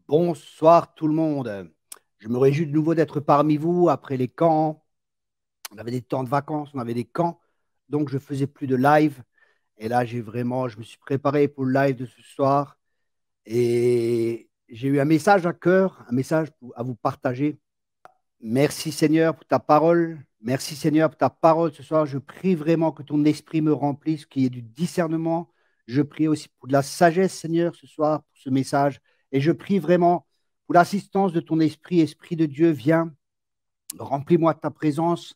Bonsoir tout le monde. Je me réjouis de nouveau d'être parmi vous après les camps. On avait des temps de vacances, on avait des camps, donc je faisais plus de live. Et là, je me suis préparé pour le live de ce soir et j'ai eu un message à cœur, un message à vous partager. Merci Seigneur pour ta parole. Merci Seigneur pour ta parole ce soir. Je prie vraiment que ton esprit me remplisse, qu'il y ait du discernement. Je prie aussi pour de la sagesse Seigneur ce soir pour ce message. Et je prie vraiment pour l'assistance de ton esprit. Esprit de Dieu, viens, remplis-moi de ta présence,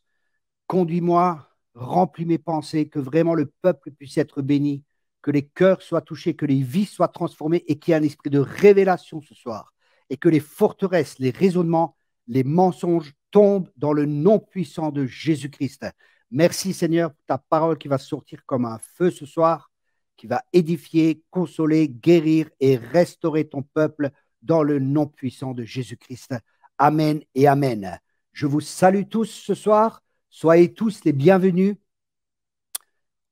conduis-moi, remplis mes pensées, que vraiment le peuple puisse être béni, que les cœurs soient touchés, que les vies soient transformées et qu'il y ait un esprit de révélation ce soir. Et que les forteresses, les raisonnements, les mensonges tombent dans le nom puissant de Jésus-Christ. Merci Seigneur pour ta parole qui va sortir comme un feu ce soir, qui va édifier, consoler, guérir et restaurer ton peuple dans le nom puissant de Jésus-Christ. Amen et Amen. Je vous salue tous ce soir. Soyez tous les bienvenus.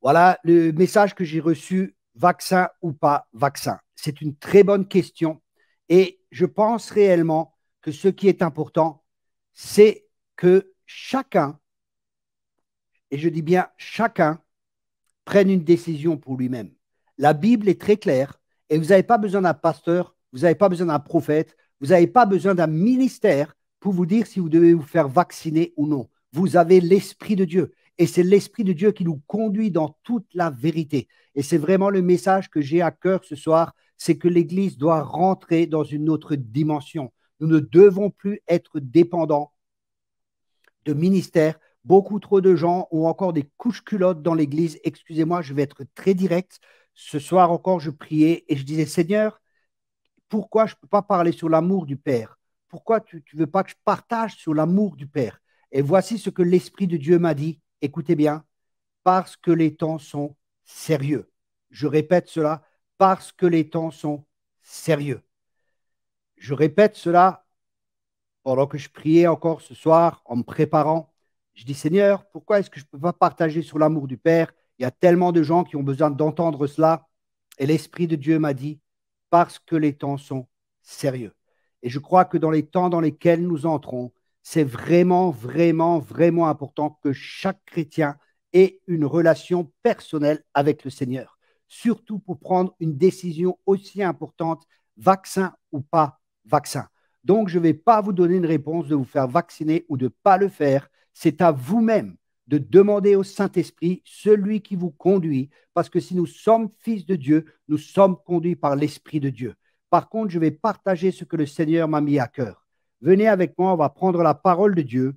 Voilà le message que j'ai reçu, vaccin ou pas vaccin. C'est une très bonne question et je pense réellement que ce qui est important, c'est que chacun, et je dis bien chacun, prenne une décision pour lui-même. La Bible est très claire et vous n'avez pas besoin d'un pasteur, vous n'avez pas besoin d'un prophète, vous n'avez pas besoin d'un ministère pour vous dire si vous devez vous faire vacciner ou non. Vous avez l'Esprit de Dieu et c'est l'Esprit de Dieu qui nous conduit dans toute la vérité. Et c'est vraiment le message que j'ai à cœur ce soir, c'est que l'Église doit rentrer dans une autre dimension. Nous ne devons plus être dépendants de ministères. Beaucoup trop de gens ont encore des couches-culottes dans l'Église. Excusez-moi, je vais être très direct. Ce soir encore, je priais et je disais, Seigneur, pourquoi je ne peux pas parler sur l'amour du Père? Pourquoi tu ne veux pas que je partage sur l'amour du Père? Et voici ce que l'Esprit de Dieu m'a dit. Écoutez bien, parce que les temps sont sérieux. Je répète cela, parce que les temps sont sérieux. Je répète cela pendant que je priais encore ce soir en me préparant. Je dis, Seigneur, pourquoi est-ce que je ne peux pas partager sur l'amour du Père? Il y a tellement de gens qui ont besoin d'entendre cela. Et l'Esprit de Dieu m'a dit, parce que les temps sont sérieux. Et je crois que dans les temps dans lesquels nous entrons, c'est vraiment, vraiment, vraiment important que chaque chrétien ait une relation personnelle avec le Seigneur, surtout pour prendre une décision aussi importante, vaccin ou pas vaccin. Donc, je ne vais pas vous donner une réponse de vous faire vacciner ou de ne pas le faire. C'est à vous-même de demander au Saint-Esprit, celui qui vous conduit, parce que si nous sommes fils de Dieu, nous sommes conduits par l'Esprit de Dieu. Par contre, je vais partager ce que le Seigneur m'a mis à cœur. Venez avec moi, on va prendre la parole de Dieu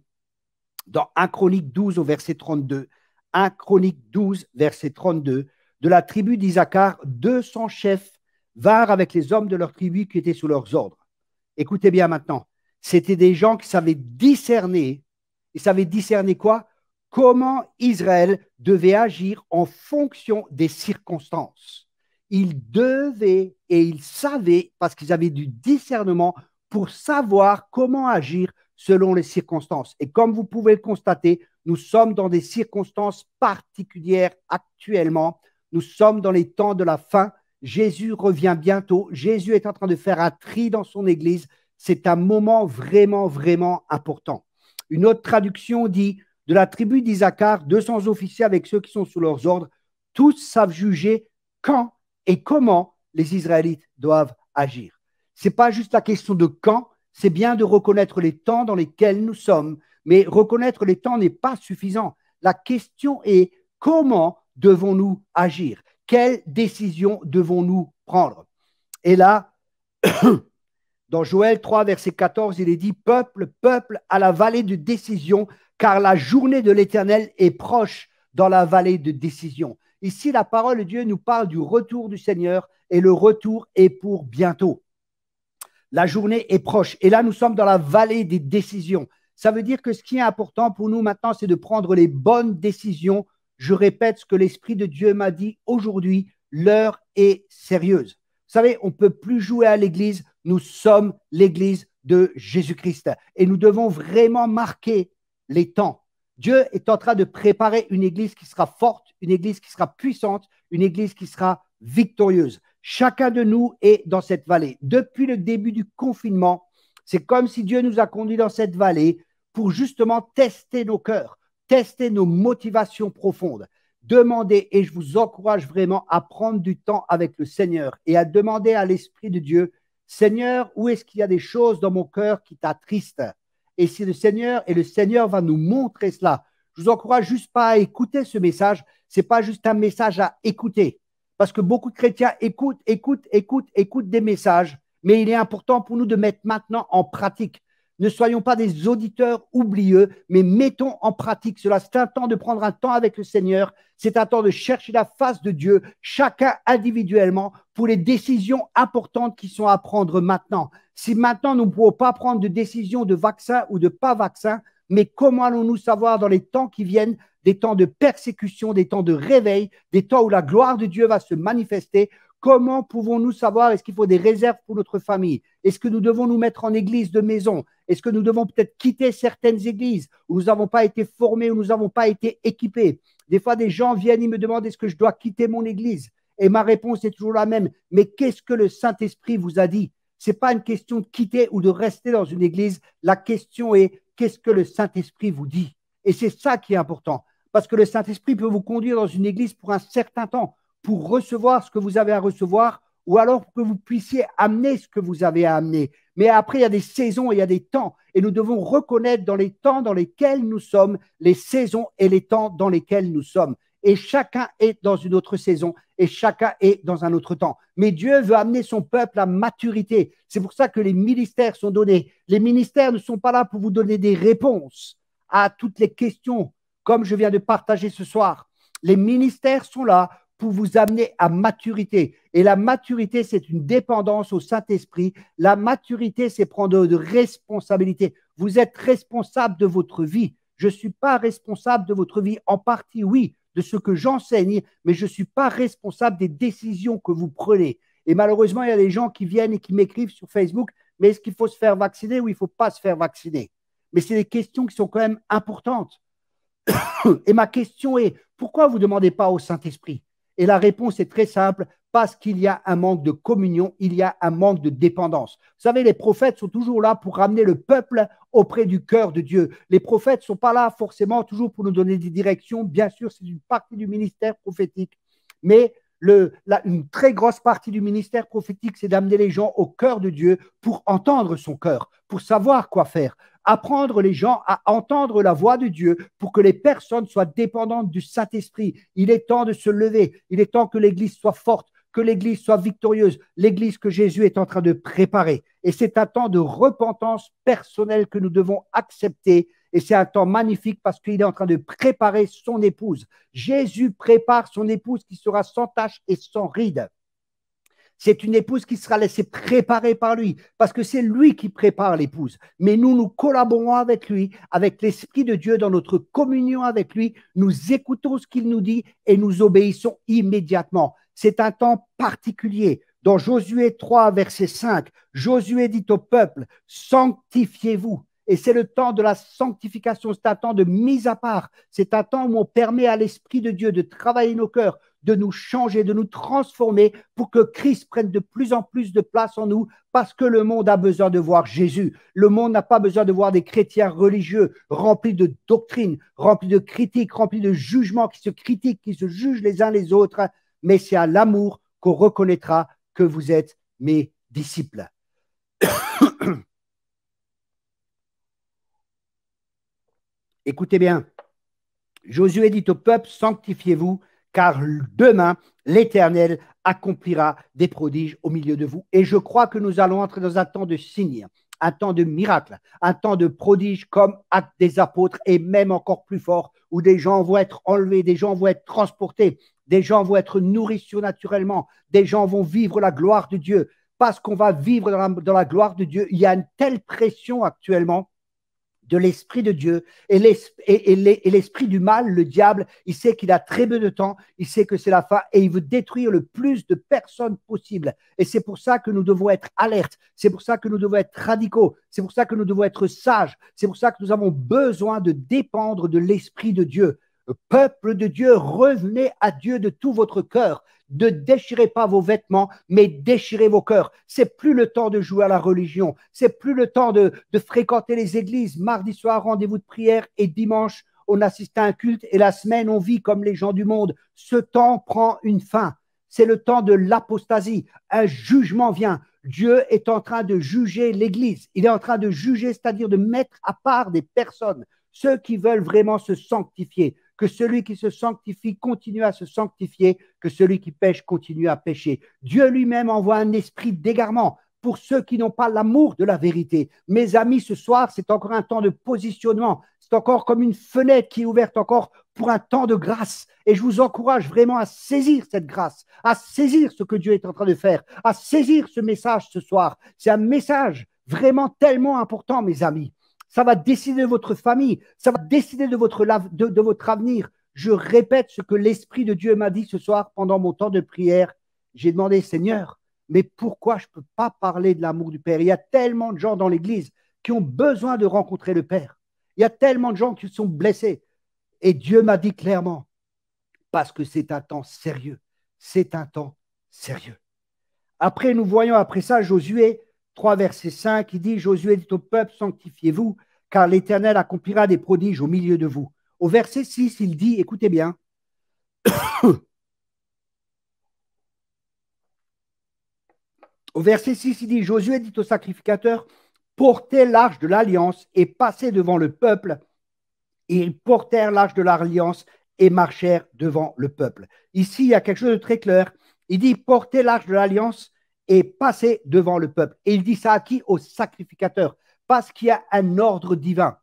dans 1 Chronique 12 au verset 32. 1 Chronique 12, verset 32. De la tribu d'Isaacar, 200 chefs vinrent avec les hommes de leur tribu qui étaient sous leurs ordres. Écoutez bien maintenant, c'était des gens qui savaient discerner. Ils savaient discerner quoi? Comment Israël devait agir en fonction des circonstances. Ils devaient et ils savaient, parce qu'ils avaient du discernement, pour savoir comment agir selon les circonstances. Et comme vous pouvez le constater, nous sommes dans des circonstances particulières actuellement. Nous sommes dans les temps de la fin. Jésus revient bientôt. Jésus est en train de faire un tri dans son Église. C'est un moment vraiment, vraiment important. Une autre traduction dit, de la tribu d'Isaacar, 200 officiers avec ceux qui sont sous leurs ordres, tous savent juger quand et comment les Israélites doivent agir. Ce n'est pas juste la question de quand, c'est bien de reconnaître les temps dans lesquels nous sommes, mais reconnaître les temps n'est pas suffisant. La question est comment devons-nous agir? Quelles décisions devons-nous prendre? Et là, dans Joël 3, verset 14, il est dit, peuple, peuple, à la vallée de décision, car la journée de l'Éternel est proche dans la vallée de décision. Ici, la parole de Dieu nous parle du retour du Seigneur et le retour est pour bientôt. La journée est proche et là, nous sommes dans la vallée des décisions. Ça veut dire que ce qui est important pour nous maintenant, c'est de prendre les bonnes décisions. Je répète ce que l'Esprit de Dieu m'a dit aujourd'hui, l'heure est sérieuse. Vous savez, on ne peut plus jouer à l'église. Nous sommes l'église de Jésus-Christ et nous devons vraiment marquer les temps. Dieu est en train de préparer une église qui sera forte, une église qui sera puissante, une église qui sera victorieuse. Chacun de nous est dans cette vallée. Depuis le début du confinement, c'est comme si Dieu nous a conduits dans cette vallée pour justement tester nos cœurs, tester nos motivations profondes. Demandez, et je vous encourage vraiment à prendre du temps avec le Seigneur et à demander à l'Esprit de Dieu, Seigneur, où est-ce qu'il y a des choses dans mon cœur qui t'attristent? Et si le Seigneur va nous montrer cela. Je vous encourage juste pas à écouter ce message. C'est pas juste un message à écouter. Parce que beaucoup de chrétiens écoutent des messages, mais il est important pour nous de mettre maintenant en pratique. Ne soyons pas des auditeurs oublieux, mais mettons en pratique cela. C'est un temps de prendre un temps avec le Seigneur. C'est un temps de chercher la face de Dieu, chacun individuellement, pour les décisions importantes qui sont à prendre maintenant. Si maintenant nous ne pouvons pas prendre de décision de vaccin ou de pas vaccin, mais comment allons-nous savoir dans les temps qui viennent, des temps de persécution, des temps de réveil, des temps où la gloire de Dieu va se manifester? Comment pouvons-nous savoir, est-ce qu'il faut des réserves pour notre famille? Est-ce que nous devons nous mettre en église de maison? Est-ce que nous devons peut-être quitter certaines églises où nous n'avons pas été formés, où nous n'avons pas été équipés? Des fois, des gens viennent, ils me demandent, est-ce que je dois quitter mon église? Et ma réponse est toujours la même. Mais qu'est-ce que le Saint-Esprit vous a dit? Ce n'est pas une question de quitter ou de rester dans une église. La question est, qu'est-ce que le Saint-Esprit vous dit? Et c'est ça qui est important. Parce que le Saint-Esprit peut vous conduire dans une église pour un certain temps, pour recevoir ce que vous avez à recevoir, ou alors pour que vous puissiez amener ce que vous avez à amener. Mais après, il y a des saisons et il y a des temps. Et nous devons reconnaître dans les temps dans lesquels nous sommes, les saisons et les temps dans lesquels nous sommes. Et chacun est dans une autre saison et chacun est dans un autre temps. Mais Dieu veut amener son peuple à maturité. C'est pour ça que les ministères sont donnés. Les ministères ne sont pas là pour vous donner des réponses à toutes les questions, comme je viens de partager ce soir. Les ministères sont là pour vous amener à maturité. Et la maturité, c'est une dépendance au Saint-Esprit. La maturité, c'est prendre de responsabilités. Vous êtes responsable de votre vie. Je ne suis pas responsable de votre vie. En partie, oui, de ce que j'enseigne, mais je ne suis pas responsable des décisions que vous prenez. Et malheureusement, il y a des gens qui viennent et qui m'écrivent sur Facebook, mais est-ce qu'il faut se faire vacciner ou il ne faut pas se faire vacciner? Mais c'est des questions qui sont quand même importantes. Et ma question est, pourquoi vous ne demandez pas au Saint-Esprit? Et la réponse est très simple, parce qu'il y a un manque de communion, il y a un manque de dépendance. Vous savez, les prophètes sont toujours là pour ramener le peuple auprès du cœur de Dieu. Les prophètes ne sont pas là forcément toujours pour nous donner des directions. Bien sûr, c'est une partie du ministère prophétique, mais une très grosse partie du ministère prophétique, c'est d'amener les gens au cœur de Dieu pour entendre son cœur, pour savoir quoi faire. Apprendre les gens à entendre la voix de Dieu pour que les personnes soient dépendantes du Saint-Esprit. Il est temps de se lever. Il est temps que l'Église soit forte, que l'Église soit victorieuse. L'Église que Jésus est en train de préparer. Et c'est un temps de repentance personnelle que nous devons accepter. Et c'est un temps magnifique parce qu'il est en train de préparer son épouse. Jésus prépare son épouse qui sera sans tache et sans ride. C'est une épouse qui sera laissée préparer par lui, parce que c'est lui qui prépare l'épouse. Mais nous collaborons avec lui, avec l'Esprit de Dieu, dans notre communion avec lui. Nous écoutons ce qu'il nous dit et nous obéissons immédiatement. C'est un temps particulier. Dans Josué 3, verset 5, Josué dit au peuple, sanctifiez-vous. Et c'est le temps de la sanctification, c'est un temps de mise à part. C'est un temps où on permet à l'Esprit de Dieu de travailler nos cœurs, de nous changer, de nous transformer pour que Christ prenne de plus en plus de place en nous parce que le monde a besoin de voir Jésus. Le monde n'a pas besoin de voir des chrétiens religieux remplis de doctrines, remplis de critiques, remplis de jugements qui se critiquent, qui se jugent les uns les autres, mais c'est à l'amour qu'on reconnaîtra que vous êtes mes disciples. Écoutez bien, Josué dit au peuple, sanctifiez-vous, car demain, l'Éternel accomplira des prodiges au milieu de vous. Et je crois que nous allons entrer dans un temps de signes, un temps de miracles, un temps de prodiges comme Actes des apôtres et même encore plus fort, où des gens vont être enlevés, des gens vont être transportés, des gens vont être nourris surnaturellement, des gens vont vivre la gloire de Dieu. Parce qu'on va vivre dans la gloire de Dieu, il y a une telle pression actuellement de l'Esprit de Dieu et l'esprit du mal, le diable, il sait qu'il a très peu de temps, il sait que c'est la fin et il veut détruire le plus de personnes possible. Et c'est pour ça que nous devons être alertes, c'est pour ça que nous devons être radicaux, c'est pour ça que nous devons être sages, c'est pour ça que nous avons besoin de dépendre de l'Esprit de Dieu. Peuple de Dieu, revenez à Dieu de tout votre cœur. Ne déchirez pas vos vêtements, mais déchirez vos cœurs. C'est plus le temps de jouer à la religion. C'est plus le temps de fréquenter les églises. Mardi soir, rendez-vous de prière et dimanche, on assiste à un culte et la semaine, on vit comme les gens du monde. Ce temps prend une fin. C'est le temps de l'apostasie. Un jugement vient. Dieu est en train de juger l'Église. Il est en train de juger, c'est-à-dire de mettre à part des personnes, ceux qui veulent vraiment se sanctifier. Que celui qui se sanctifie continue à se sanctifier, que celui qui pêche continue à pêcher. Dieu lui-même envoie un esprit d'égarement pour ceux qui n'ont pas l'amour de la vérité. Mes amis, ce soir, c'est encore un temps de positionnement. C'est encore comme une fenêtre qui est ouverte encore pour un temps de grâce. Et je vous encourage vraiment à saisir cette grâce, à saisir ce que Dieu est en train de faire, à saisir ce message ce soir. C'est un message vraiment tellement important, mes amis. Ça va décider de votre famille, ça va décider de votre avenir. Je répète ce que l'Esprit de Dieu m'a dit ce soir pendant mon temps de prière. J'ai demandé, Seigneur, mais pourquoi je ne peux pas parler de l'amour du Père? Il y a tellement de gens dans l'Église qui ont besoin de rencontrer le Père. Il y a tellement de gens qui sont blessés. Et Dieu m'a dit clairement, parce que c'est un temps sérieux. C'est un temps sérieux. Après, nous voyons après ça Josué 3, verset 5, il dit, Josué dit au peuple, sanctifiez-vous, car l'Éternel accomplira des prodiges au milieu de vous. Au verset 6, il dit, écoutez bien, au verset 6, il dit, Josué dit au sacrificateur, portez l'arche de l'alliance et passez devant le peuple. Et ils portèrent l'arche de l'alliance et marchèrent devant le peuple. Ici, il y a quelque chose de très clair. Il dit, portez l'arche de l'alliance et passez devant le peuple. Et il dit ça à qui? Aux sacrificateurs, parce qu'il y a un ordre divin.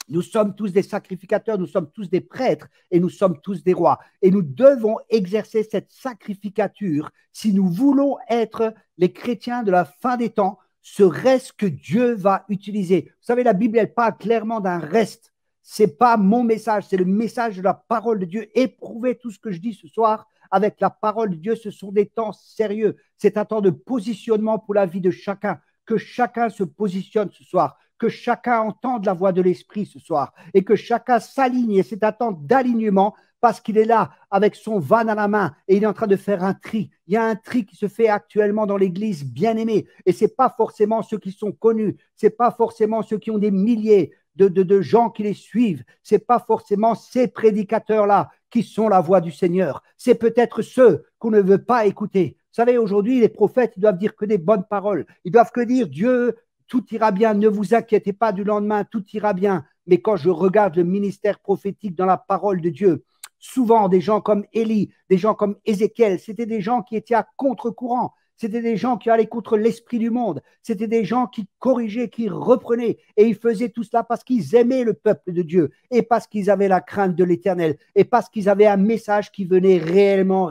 Nous sommes tous des sacrificateurs, nous sommes tous des prêtres et nous sommes tous des rois. Et nous devons exercer cette sacrificature si nous voulons être les chrétiens de la fin des temps, ce reste que Dieu va utiliser. Vous savez, la Bible, elle parle clairement d'un reste. Ce n'est pas mon message, c'est le message de la parole de Dieu. Éprouvez tout ce que je dis ce soir avec la parole de Dieu. Ce sont des temps sérieux. C'est un temps de positionnement pour la vie de chacun. Que chacun se positionne ce soir. Que chacun entende la voix de l'Esprit ce soir et que chacun s'aligne. Et c'est un temps d'alignement parce qu'il est là avec son van à la main et il est en train de faire un tri. Il y a un tri qui se fait actuellement dans l'Église bien-aimée et ce n'est pas forcément ceux qui sont connus, ce n'est pas forcément ceux qui ont des milliers de gens qui les suivent, ce n'est pas forcément ces prédicateurs-là qui sont la voix du Seigneur. C'est peut-être ceux qu'on ne veut pas écouter. Vous savez, aujourd'hui, les prophètes, ils doivent dire que des bonnes paroles. Ils doivent que dire Dieu, tout ira bien, ne vous inquiétez pas du lendemain, tout ira bien. Mais quand je regarde le ministère prophétique dans la parole de Dieu, souvent des gens comme Élie, des gens comme Ézéchiel, c'était des gens qui étaient à contre-courant. C'était des gens qui allaient contre l'esprit du monde. C'était des gens qui corrigeaient, qui reprenaient. Et ils faisaient tout cela parce qu'ils aimaient le peuple de Dieu et parce qu'ils avaient la crainte de l'Éternel et parce qu'ils avaient un message qui venait réellement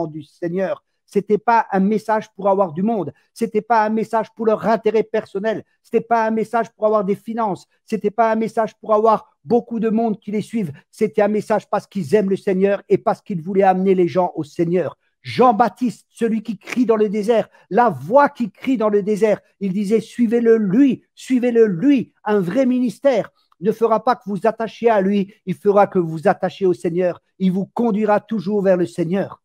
du Seigneur. Ce n'était pas un message pour avoir du monde. Ce n'était pas un message pour leur intérêt personnel. Ce n'était pas un message pour avoir des finances. Ce n'était pas un message pour avoir beaucoup de monde qui les suivent. C'était un message parce qu'ils aiment le Seigneur et parce qu'ils voulaient amener les gens au Seigneur. Jean-Baptiste, celui qui crie dans le désert, la voix qui crie dans le désert, il disait, suivez-le lui, un vrai ministère ne fera pas que vous attachiez à lui, il fera que vous attachiez au Seigneur, il vous conduira toujours vers le Seigneur.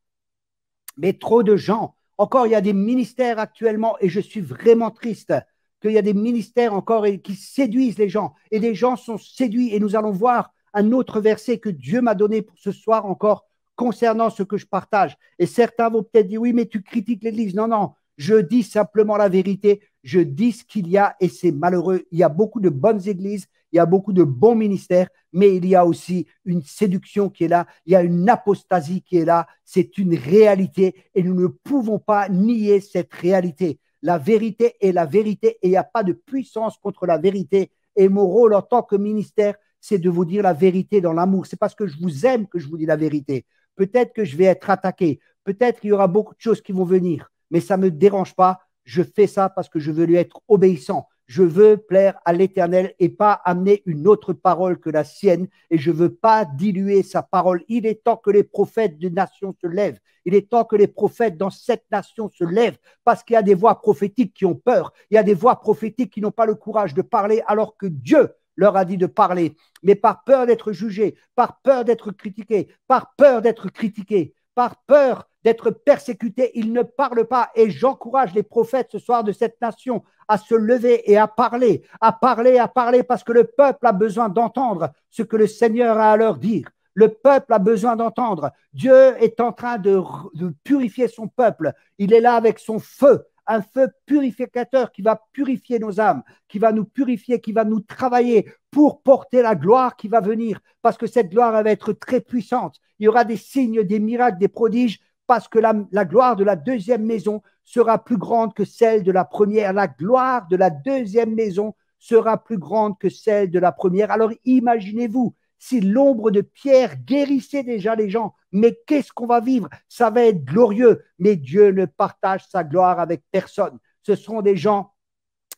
Mais trop de gens, encore il y a des ministères actuellement et je suis vraiment triste qu'il y a des ministères encore qui séduisent les gens et des gens sont séduits et nous allons voir un autre verset que Dieu m'a donné pour ce soir encore concernant ce que je partage. Et certains vont peut-être dire, oui, mais tu critiques l'Église. Non, non, je dis simplement la vérité. Je dis ce qu'il y a et c'est malheureux. Il y a beaucoup de bonnes églises, il y a beaucoup de bons ministères, mais il y a aussi une séduction qui est là. Il y a une apostasie qui est là. C'est une réalité et nous ne pouvons pas nier cette réalité. La vérité est la vérité et il n'y a pas de puissance contre la vérité. Et mon rôle en tant que ministère, c'est de vous dire la vérité dans l'amour. C'est parce que je vous aime que je vous dis la vérité. Peut-être que je vais être attaqué. Peut-être qu'il y aura beaucoup de choses qui vont venir. Mais ça ne me dérange pas. Je fais ça parce que je veux lui être obéissant. Je veux plaire à l'Éternel et pas amener une autre parole que la sienne. Et je ne veux pas diluer sa parole. Il est temps que les prophètes de nations se lèvent. Il est temps que les prophètes dans cette nation se lèvent parce qu'il y a des voix prophétiques qui ont peur. Il y a des voix prophétiques qui n'ont pas le courage de parler alors que Dieu leur a dit de parler, mais par peur d'être jugés, par peur d'être critiqués, par peur d'être critiqués, par peur d'être persécutés, ils ne parlent pas. Et j'encourage les prophètes ce soir de cette nation à se lever et à parler, à parler, à parler, parce que le peuple a besoin d'entendre ce que le Seigneur a à leur dire. Le peuple a besoin d'entendre. Dieu est en train de purifier son peuple. Il est là avec son feu, un feu purificateur qui va purifier nos âmes, qui va nous purifier, qui va nous travailler pour porter la gloire qui va venir. Parce que cette gloire elle va être très puissante. Il y aura des signes, des miracles, des prodiges, parce que la gloire de la deuxième maison sera plus grande que celle de la première. La gloire de la deuxième maison sera plus grande que celle de la première. Alors imaginez-vous, si l'ombre de Pierre guérissait déjà les gens, mais qu'est-ce qu'on va vivre? Ça va être glorieux, mais Dieu ne partage sa gloire avec personne. Ce seront des gens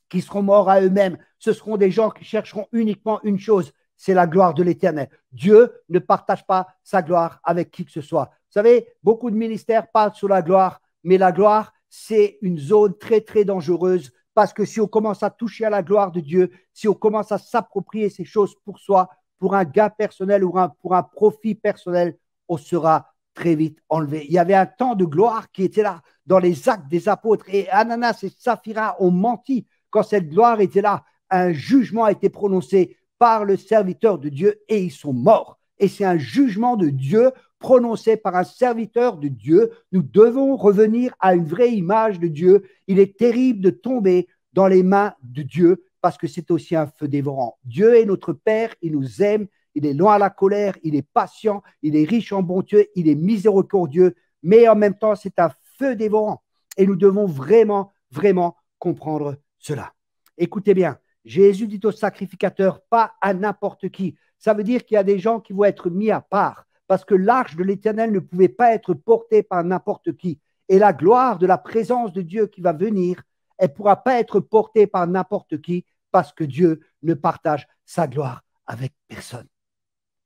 qui seront morts à eux-mêmes. Ce seront des gens qui chercheront uniquement une chose, c'est la gloire de l'Éternel. Dieu ne partage pas sa gloire avec qui que ce soit. Vous savez, beaucoup de ministères parlent sur la gloire, mais la gloire, c'est une zone très, très dangereuse parce que si on commence à toucher à la gloire de Dieu, si on commence à s'approprier ces choses pour soi, pour un gain personnel ou pour un profit personnel, on sera très vite enlevé. Il y avait un temps de gloire qui était là dans les actes des apôtres et Ananas et Saphira ont menti quand cette gloire était là. Un jugement a été prononcé par le serviteur de Dieu et ils sont morts. Et c'est un jugement de Dieu prononcé par un serviteur de Dieu. Nous devons revenir à une vraie image de Dieu. Il est terrible de tomber dans les mains de Dieu parce que c'est aussi un feu dévorant. Dieu est notre Père, il nous aime, il est loin à la colère, il est patient, il est riche en bonté, il est miséricordieux, mais en même temps, c'est un feu dévorant. Et nous devons vraiment, vraiment comprendre cela. Écoutez bien, Jésus dit au sacrificateur, pas à n'importe qui. Ça veut dire qu'il y a des gens qui vont être mis à part parce que l'arche de l'Éternel ne pouvait pas être portée par n'importe qui. Et la gloire de la présence de Dieu qui va venir, elle ne pourra pas être portée par n'importe qui parce que Dieu ne partage sa gloire avec personne.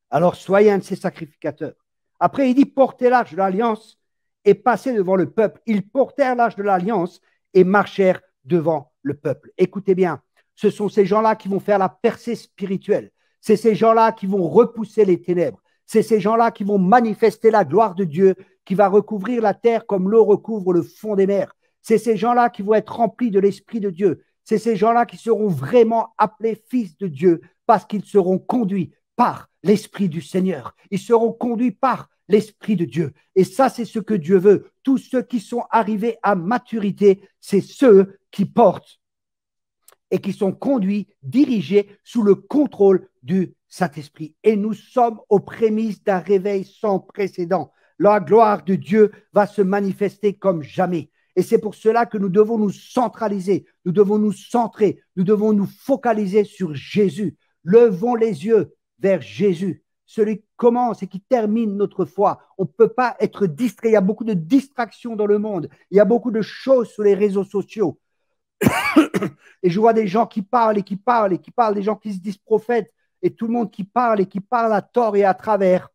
Alors soyez un de ces sacrificateurs. Après, il dit portez l'arche de l'alliance et passez devant le peuple. Ils portèrent l'arche de l'alliance et marchèrent devant le peuple. Écoutez bien, ce sont ces gens-là qui vont faire la percée spirituelle. C'est ces gens-là qui vont repousser les ténèbres. C'est ces gens-là qui vont manifester la gloire de Dieu, qui va recouvrir la terre comme l'eau recouvre le fond des mers. C'est ces gens-là qui vont être remplis de l'Esprit de Dieu. C'est ces gens-là qui seront vraiment appelés fils de Dieu parce qu'ils seront conduits par l'Esprit du Seigneur. Ils seront conduits par l'Esprit de Dieu. Et ça, c'est ce que Dieu veut. Tous ceux qui sont arrivés à maturité, c'est ceux qui portent et qui sont conduits, dirigés sous le contrôle du Saint-Esprit. Et nous sommes aux prémices d'un réveil sans précédent. La gloire de Dieu va se manifester comme jamais. Et c'est pour cela que nous devons nous centraliser, nous devons nous centrer, nous devons nous focaliser sur Jésus. Levons les yeux vers Jésus, celui qui commence et qui termine notre foi. On ne peut pas être distrait. Il y a beaucoup de distractions dans le monde. Il y a beaucoup de choses sur les réseaux sociaux. Et je vois des gens qui parlent et qui parlent et qui parlent, des gens qui se disent prophètes et tout le monde qui parle et qui parle à tort et à travers.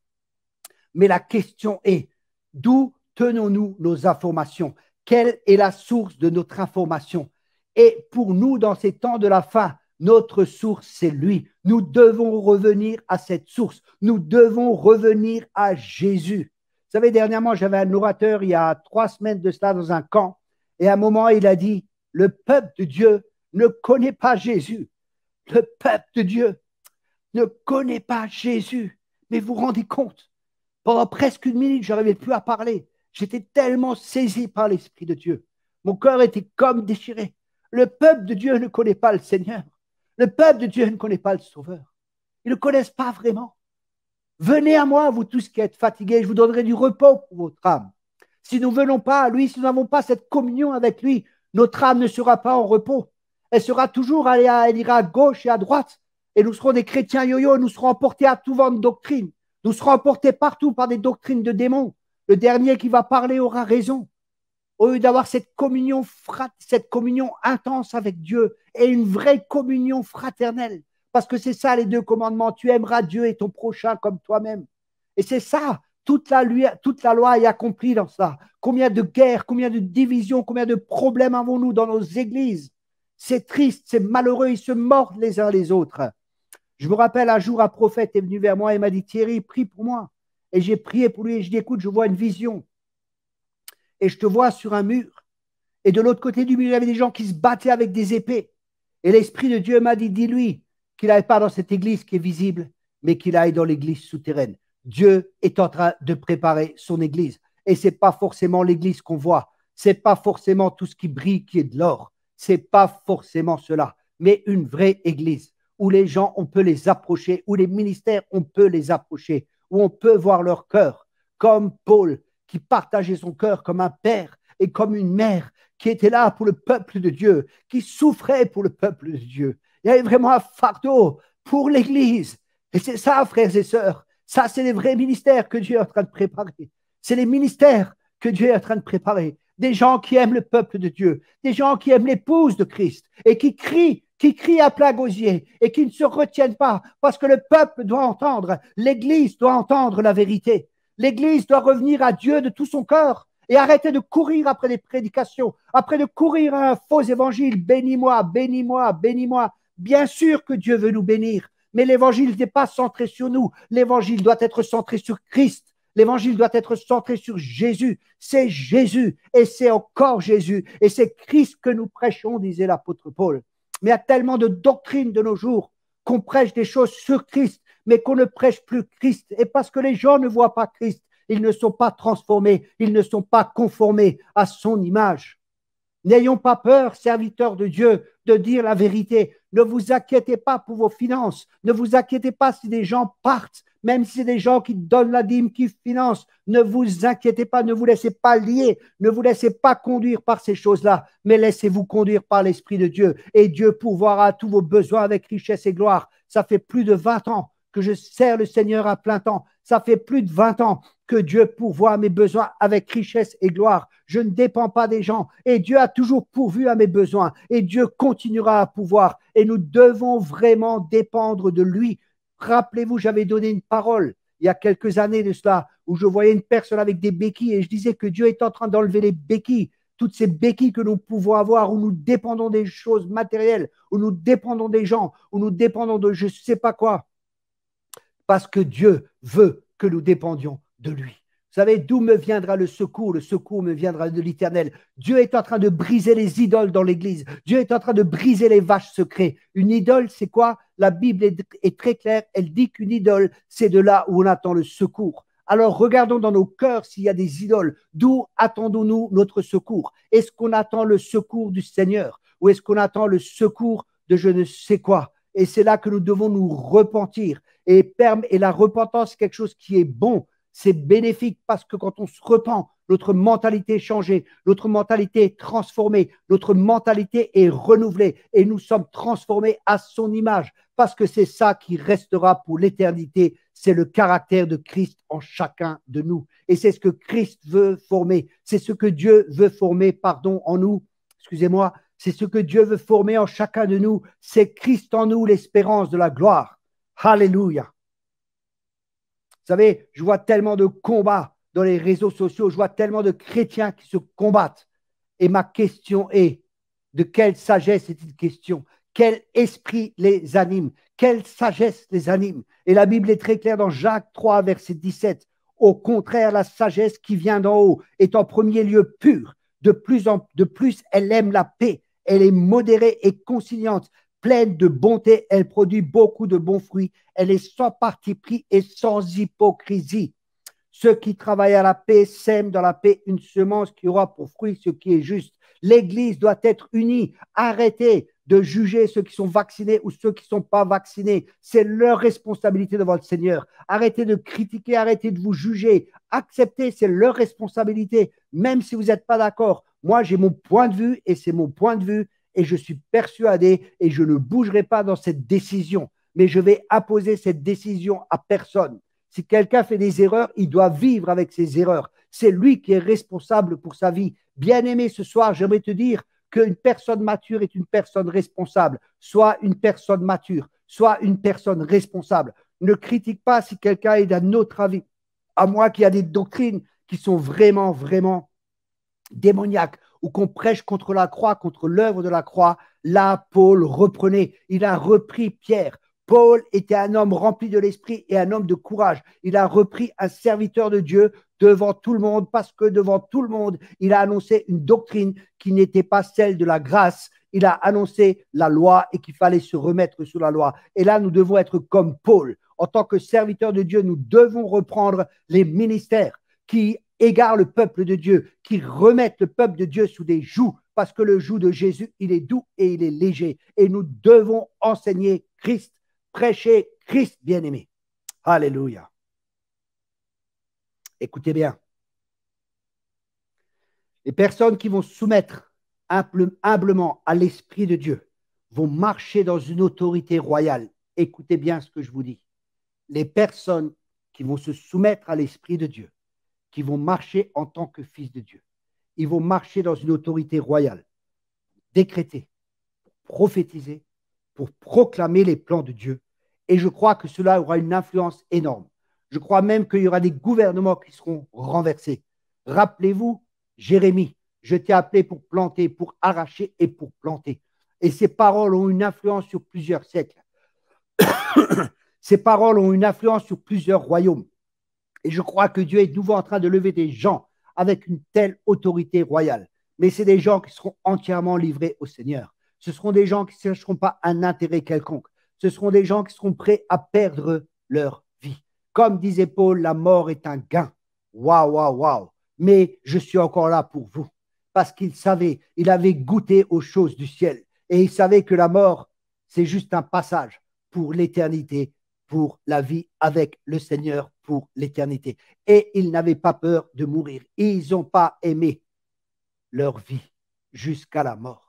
Mais la question est, d'où tenons-nous nos informations? Quelle est la source de notre information? Et pour nous, dans ces temps de la fin, notre source, c'est lui. Nous devons revenir à cette source. Nous devons revenir à Jésus. Vous savez, dernièrement, j'avais un orateur il y a 3 semaines de cela dans un camp. Et à un moment, il a dit, le peuple de Dieu ne connaît pas Jésus. Le peuple de Dieu ne connaît pas Jésus. Mais vous vous rendez compte? Pendant presque 1 minute, je n'arrivais plus à parler. J'étais tellement saisi par l'Esprit de Dieu. Mon cœur était comme déchiré. Le peuple de Dieu ne connaît pas le Seigneur. Le peuple de Dieu ne connaît pas le Sauveur. Ils ne connaissent pas vraiment. Venez à moi, vous tous qui êtes fatigués, je vous donnerai du repos pour votre âme. Si nous ne venons pas à lui, si nous n'avons pas cette communion avec lui, notre âme ne sera pas en repos. Elle sera toujours, elle ira à gauche et à droite. Et nous serons des chrétiens yo-yo, nous serons emportés à tout vent de doctrine. Nous serons emportés partout par des doctrines de démons. Le dernier qui va parler aura raison. Au lieu d'avoir cette communion intense avec Dieu et une vraie communion fraternelle. Parce que c'est ça les 2 commandements. Tu aimeras Dieu et ton prochain comme toi-même. Et c'est ça, toute la loi est accomplie dans ça. Combien de guerres, combien de divisions, combien de problèmes avons-nous dans nos églises? C'est triste, c'est malheureux, ils se mordent les uns les autres. Je me rappelle un jour, un prophète est venu vers moi et m'a dit, Thierry, prie pour moi. Et j'ai prié pour lui et je dis, écoute, je vois une vision. Et je te vois sur un mur. Et de l'autre côté du mur, il y avait des gens qui se battaient avec des épées. Et l'Esprit de Dieu m'a dit, dis-lui qu'il n'aille pas dans cette église qui est visible, mais qu'il aille dans l'église souterraine. Dieu est en train de préparer son église. Et ce n'est pas forcément l'église qu'on voit. Ce n'est pas forcément tout ce qui brille qui est de l'or. Ce n'est pas forcément cela. Mais une vraie église où les gens, on peut les approcher, où les ministères, on peut les approcher, où on peut voir leur cœur, comme Paul qui partageait son cœur comme un père et comme une mère qui était là pour le peuple de Dieu, qui souffrait pour le peuple de Dieu. Il y avait vraiment un fardeau pour l'Église. Et c'est ça, frères et sœurs. Ça, c'est les vrais ministères que Dieu est en train de préparer. C'est les ministères que Dieu est en train de préparer. Des gens qui aiment le peuple de Dieu, des gens qui aiment l'épouse de Christ et qui crient à plein gosier et qui ne se retiennent pas parce que le peuple doit entendre, l'Église doit entendre la vérité. L'Église doit revenir à Dieu de tout son cœur et arrêter de courir après des prédications, après de courir à un faux évangile. Bénis-moi, bénis-moi, bénis-moi. Bien sûr que Dieu veut nous bénir, mais l'évangile n'est pas centré sur nous. L'évangile doit être centré sur Christ. L'évangile doit être centré sur Jésus. C'est Jésus et c'est encore Jésus. Et c'est Christ que nous prêchons, disait l'apôtre Paul. Mais il y a tellement de doctrines de nos jours qu'on prêche des choses sur Christ, mais qu'on ne prêche plus Christ. Et parce que les gens ne voient pas Christ, ils ne sont pas transformés, ils ne sont pas conformés à son image. N'ayons pas peur, serviteurs de Dieu, de dire la vérité. Ne vous inquiétez pas pour vos finances. Ne vous inquiétez pas si des gens partent, même si c'est des gens qui donnent la dîme, qui financent. Ne vous inquiétez pas, ne vous laissez pas lier, ne vous laissez pas conduire par ces choses-là, mais laissez-vous conduire par l'Esprit de Dieu. Et Dieu pourvoira tous vos besoins avec richesse et gloire. Ça fait plus de 20 ans que je sers le Seigneur à plein temps. Ça fait plus de 20 ans que Dieu pourvoit mes besoins avec richesse et gloire. Je ne dépends pas des gens et Dieu a toujours pourvu à mes besoins et Dieu continuera à pouvoir et nous devons vraiment dépendre de lui. Rappelez-vous, j'avais donné une parole il y a quelques années de cela où je voyais une personne avec des béquilles et je disais que Dieu est en train d'enlever les béquilles, toutes ces béquilles que nous pouvons avoir où nous dépendons des choses matérielles, où nous dépendons des gens, où nous dépendons de je ne sais pas quoi. Parce que Dieu veut que nous dépendions de lui. Vous savez, d'où me viendra le secours? Le secours me viendra de l'Éternel. Dieu est en train de briser les idoles dans l'Église. Dieu est en train de briser les vaches secrets. Une idole, c'est quoi? La Bible est très claire. Elle dit qu'une idole, c'est de là où on attend le secours. Alors, regardons dans nos cœurs s'il y a des idoles. D'où attendons-nous notre secours? Est-ce qu'on attend le secours du Seigneur? Ou est-ce qu'on attend le secours de je ne sais quoi? Et c'est là que nous devons nous repentir. Et la repentance, c'est quelque chose qui est bon, c'est bénéfique parce que quand on se repent, notre mentalité est changée, notre mentalité est transformée, notre mentalité est renouvelée et nous sommes transformés à son image parce que c'est ça qui restera pour l'éternité. C'est le caractère de Christ en chacun de nous. Et c'est ce que Christ veut former. C'est ce que Dieu veut former, en nous. Excusez-moi. C'est ce que Dieu veut former en chacun de nous. C'est Christ en nous, l'espérance de la gloire. Alléluia. Vous savez, je vois tellement de combats dans les réseaux sociaux, je vois tellement de chrétiens qui se combattent. Et ma question est, de quelle sagesse est-il question? Quel esprit les anime? Quelle sagesse les anime? Et la Bible est très claire dans Jacques 3, verset 17. Au contraire, la sagesse qui vient d'en haut est en premier lieu pure. De plus, elle aime la paix. Elle est modérée et conciliante, pleine de bonté. Elle produit beaucoup de bons fruits. Elle est sans parti pris et sans hypocrisie. Ceux qui travaillent à la paix sèment dans la paix une semence qui aura pour fruit ce qui est juste. L'Église doit être unie. Arrêtez de juger ceux qui sont vaccinés ou ceux qui ne sont pas vaccinés. C'est leur responsabilité devant le Seigneur. Arrêtez de critiquer, arrêtez de vous juger. Acceptez, c'est leur responsabilité, même si vous n'êtes pas d'accord. Moi, j'ai mon point de vue et c'est mon point de vue et je suis persuadé et je ne bougerai pas dans cette décision. Mais je vais imposer cette décision à personne. Si quelqu'un fait des erreurs, il doit vivre avec ses erreurs. C'est lui qui est responsable pour sa vie. Bien-aimé, ce soir, j'aimerais te dire qu'une personne mature est une personne responsable. Sois une personne mature, sois une personne responsable. Ne critique pas si quelqu'un est d'un autre avis. À moins qu'il y a des doctrines qui sont vraiment, vraiment démoniaques ou qu'on prêche contre la croix, contre l'œuvre de la croix. Là, Paul reprenait. Il a repris Pierre. Paul était un homme rempli de l'esprit et un homme de courage. Il a repris un serviteur de Dieu devant tout le monde parce que devant tout le monde, il a annoncé une doctrine qui n'était pas celle de la grâce. Il a annoncé la loi et qu'il fallait se remettre sous la loi. Et là, nous devons être comme Paul. En tant que serviteurs de Dieu, nous devons reprendre les ministères qui égarent le peuple de Dieu, qui remettent le peuple de Dieu sous des jougs, parce que le joug de Jésus, il est doux et il est léger. Et nous devons enseigner Christ, prêcher Christ bien-aimé. Alléluia. Écoutez bien. Les personnes qui vont se soumettre humblement à l'Esprit de Dieu vont marcher dans une autorité royale. Écoutez bien ce que je vous dis. Les personnes qui vont se soumettre à l'Esprit de Dieu, qui vont marcher en tant que fils de Dieu, ils vont marcher dans une autorité royale, décréter, prophétiser, pour proclamer les plans de Dieu. Et je crois que cela aura une influence énorme. Je crois même qu'il y aura des gouvernements qui seront renversés. Rappelez-vous, Jérémie, je t'ai appelé pour planter, pour arracher et pour planter. Et ces paroles ont une influence sur plusieurs siècles. Ces paroles ont une influence sur plusieurs royaumes. Et je crois que Dieu est de nouveau en train de lever des gens avec une telle autorité royale. Mais c'est des gens qui seront entièrement livrés au Seigneur. Ce seront des gens qui ne chercheront pas un intérêt quelconque. Ce seront des gens qui seront prêts à perdre leur vie. Comme disait Paul, la mort est un gain. Waouh, waouh, waouh. Mais je suis encore là pour vous. Parce qu'il savait, il avait goûté aux choses du ciel. Et il savait que la mort, c'est juste un passage pour l'éternité, pour la vie avec le Seigneur pour l'éternité. Et ils n'avaient pas peur de mourir. Ils n'ont pas aimé leur vie jusqu'à la mort.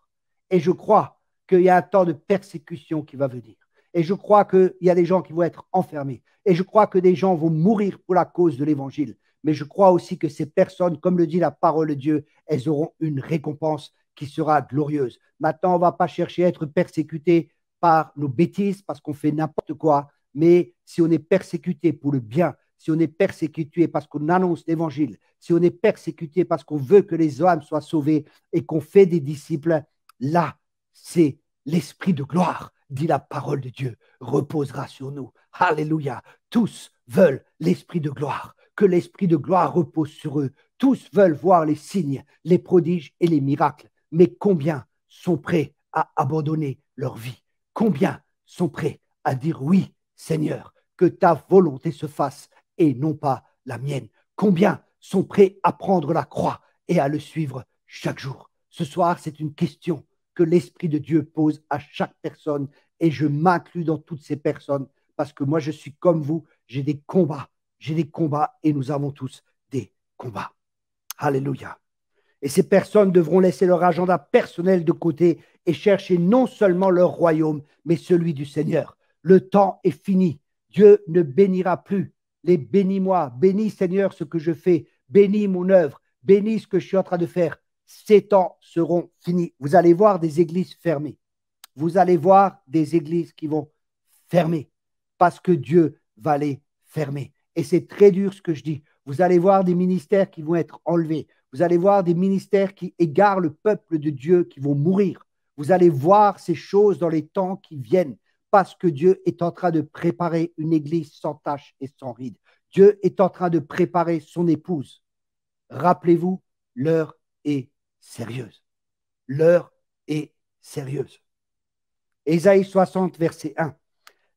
Et je crois qu'il y a un temps de persécution qui va venir. Et je crois qu'il y a des gens qui vont être enfermés. Et je crois que des gens vont mourir pour la cause de l'évangile. Mais je crois aussi que ces personnes, comme le dit la parole de Dieu, elles auront une récompense qui sera glorieuse. Maintenant, on ne va pas chercher à être persécuté par nos bêtises parce qu'on fait n'importe quoi. Mais si on est persécuté pour le bien, si on est persécuté parce qu'on annonce l'évangile, si on est persécuté parce qu'on veut que les âmes soient sauvées et qu'on fait des disciples, là, c'est l'esprit de gloire, dit la parole de Dieu, reposera sur nous. Alléluia. Tous veulent l'esprit de gloire, que l'esprit de gloire repose sur eux. Tous veulent voir les signes, les prodiges et les miracles. Mais combien sont prêts à abandonner leur vie? Combien sont prêts à dire oui, Seigneur, que ta volonté se fasse et non pas la mienne? Combien sont prêts à prendre la croix et à le suivre chaque jour? Ce soir, c'est une question que l'Esprit de Dieu pose à chaque personne et je m'inclus dans toutes ces personnes parce que moi, je suis comme vous, j'ai des combats et nous avons tous des combats. Alléluia. Et ces personnes devront laisser leur agenda personnel de côté et chercher non seulement leur royaume, mais celui du Seigneur. Le temps est fini. Dieu ne bénira plus. Les bénis-moi. Bénis, Seigneur, ce que je fais. Bénis mon œuvre. Bénis ce que je suis en train de faire. Ces temps seront finis. Vous allez voir des églises fermées. Vous allez voir des églises qui vont fermer parce que Dieu va les fermer. Et c'est très dur ce que je dis. Vous allez voir des ministères qui vont être enlevés. Vous allez voir des ministères qui égarent le peuple de Dieu, qui vont mourir. Vous allez voir ces choses dans les temps qui viennent parce que Dieu est en train de préparer une église sans tache et sans ride. Dieu est en train de préparer son épouse. Rappelez-vous, l'heure est sérieuse. L'heure est sérieuse. Ésaïe 60, verset 1.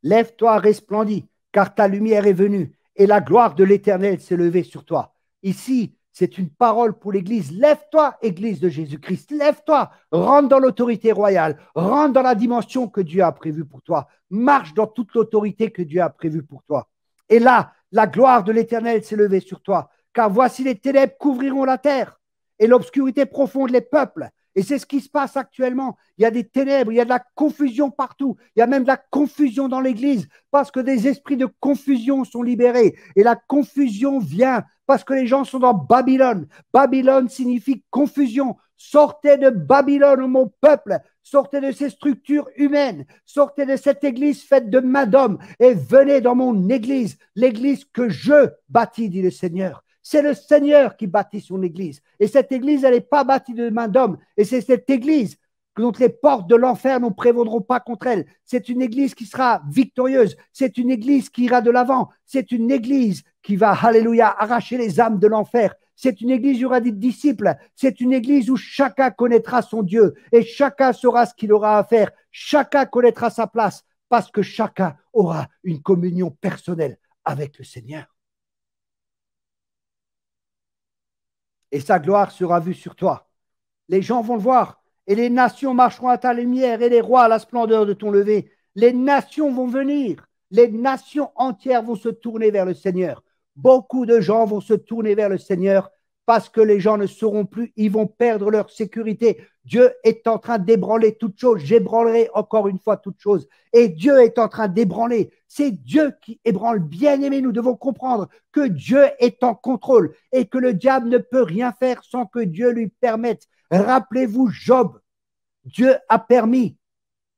Lève-toi, resplendis, car ta lumière est venue et la gloire de l'Éternel s'est levée sur toi. Ici, c'est une parole pour l'Église. Lève-toi, Église de Jésus-Christ. Lève-toi, rentre dans l'autorité royale, rentre dans la dimension que Dieu a prévue pour toi. Marche dans toute l'autorité que Dieu a prévue pour toi. Et là, la gloire de l'Éternel s'est levée sur toi. Car voici les ténèbres couvriront la terre et l'obscurité profonde les peuples. Et c'est ce qui se passe actuellement. Il y a des ténèbres, il y a de la confusion partout. Il y a même de la confusion dans l'Église parce que des esprits de confusion sont libérés. Et la confusion vient parce que les gens sont dans Babylone. Babylone signifie confusion. Sortez de Babylone, mon peuple. Sortez de ces structures humaines. Sortez de cette église faite de main d'homme et venez dans mon église, l'église que je bâtis, dit le Seigneur. C'est le Seigneur qui bâtit son église. Et cette église, elle n'est pas bâtie de main d'homme. Et c'est cette église dont les portes de l'enfer ne prévaudront pas contre elle. C'est une église qui sera victorieuse. C'est une église qui ira de l'avant. C'est une église qui va, alléluia, arracher les âmes de l'enfer. C'est une église où il y aura des disciples. C'est une église où chacun connaîtra son Dieu et chacun saura ce qu'il aura à faire. Chacun connaîtra sa place parce que chacun aura une communion personnelle avec le Seigneur. Et sa gloire sera vue sur toi. Les gens vont le voir et les nations marcheront à ta lumière et les rois à la splendeur de ton lever. Les nations vont venir. Les nations entières vont se tourner vers le Seigneur. Beaucoup de gens vont se tourner vers le Seigneur parce que les gens ne sauront plus, ils vont perdre leur sécurité. Dieu est en train d'ébranler toutes choses. J'ébranlerai encore une fois toutes choses. Et Dieu est en train d'ébranler. C'est Dieu qui ébranle. Bien-aimés, nous devons comprendre que Dieu est en contrôle et que le diable ne peut rien faire sans que Dieu lui permette. Rappelez-vous Job. Dieu a permis